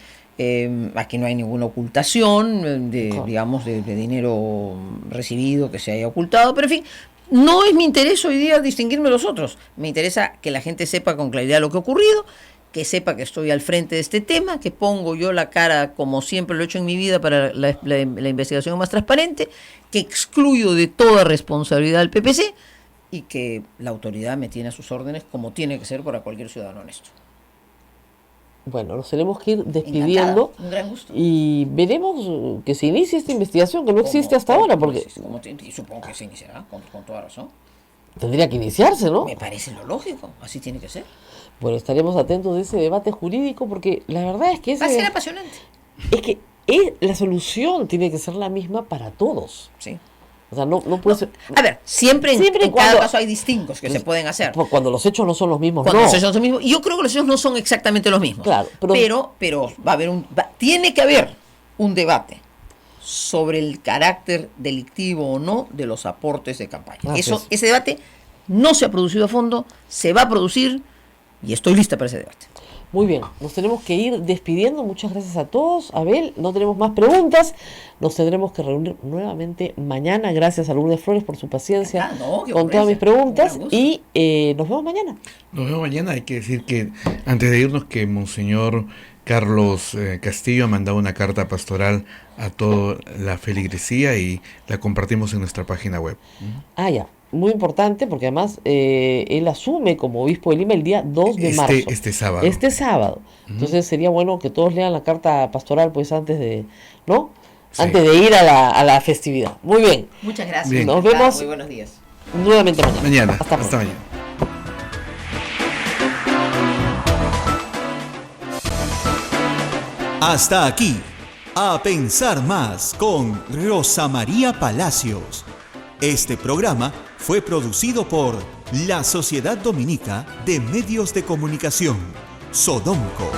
aquí no hay ninguna ocultación Claro. digamos, de dinero recibido que se haya ocultado, pero en fin, no es mi interés hoy día distinguirme de los otros. Me interesa que la gente sepa con claridad lo que ha ocurrido, que sepa que estoy al frente de este tema, que pongo yo la cara como siempre lo he hecho en mi vida para la investigación más transparente, que excluyo de toda responsabilidad al PPC y que la autoridad me tiene a sus órdenes como tiene que ser para cualquier ciudadano honesto. Bueno, nos tenemos que ir despidiendo. Encantada, un gran gusto. Y veremos que se inicie esta investigación que no existe hasta ahora, porque Y supongo que se iniciará, con toda razón. tendría que iniciarse, ¿no? Me parece lo lógico, así tiene que ser. Bueno, estaremos atentos de ese debate jurídico porque la verdad es que Va a ser apasionante. la solución tiene que ser la misma para todos. Sí. O sea, no puede ser. A ver, siempre en Siempre y cada cuando- caso hay distingos que se pueden hacer. Cuando los hechos no son los mismos, Cuando no. los hechos son los mismos. Y yo creo que los hechos no son exactamente los mismos. Claro, pero va a haber tiene que haber un debate sobre el carácter delictivo o no de los aportes de campaña. Así es. Ese debate no se ha producido a fondo, se va a producir y estoy lista para ese debate. Muy bien, nos tenemos que ir despidiendo. Muchas gracias a todos. Abel, no tenemos más preguntas. Nos tendremos que reunir nuevamente mañana. Gracias a Lourdes Flores por su paciencia Ah, no, qué con ocurrencia. todas mis preguntas. Un gran gusto. Y nos vemos mañana. Nos vemos mañana. Hay que decir que antes de irnos que Monseñor Carlos Castillo ha mandado una carta pastoral a toda la feligresía y la compartimos en nuestra página web. Ah, ya. Muy importante porque además él asume como obispo de Lima el día 2 de marzo. Este sábado. Este sábado. Entonces sería bueno que todos lean la carta pastoral pues antes de, ¿no? Sí. Antes de ir a la festividad. Muy bien. Muchas gracias. Bien. Nos vemos. Muy buenos días. Nuevamente mañana. Mañana. Hasta Hasta mañana. mañana. Hasta aquí, A Pensar Más con Rosa María Palacios. Este programa fue producido por la Sociedad Dominica de Medios de Comunicación, Sodomco.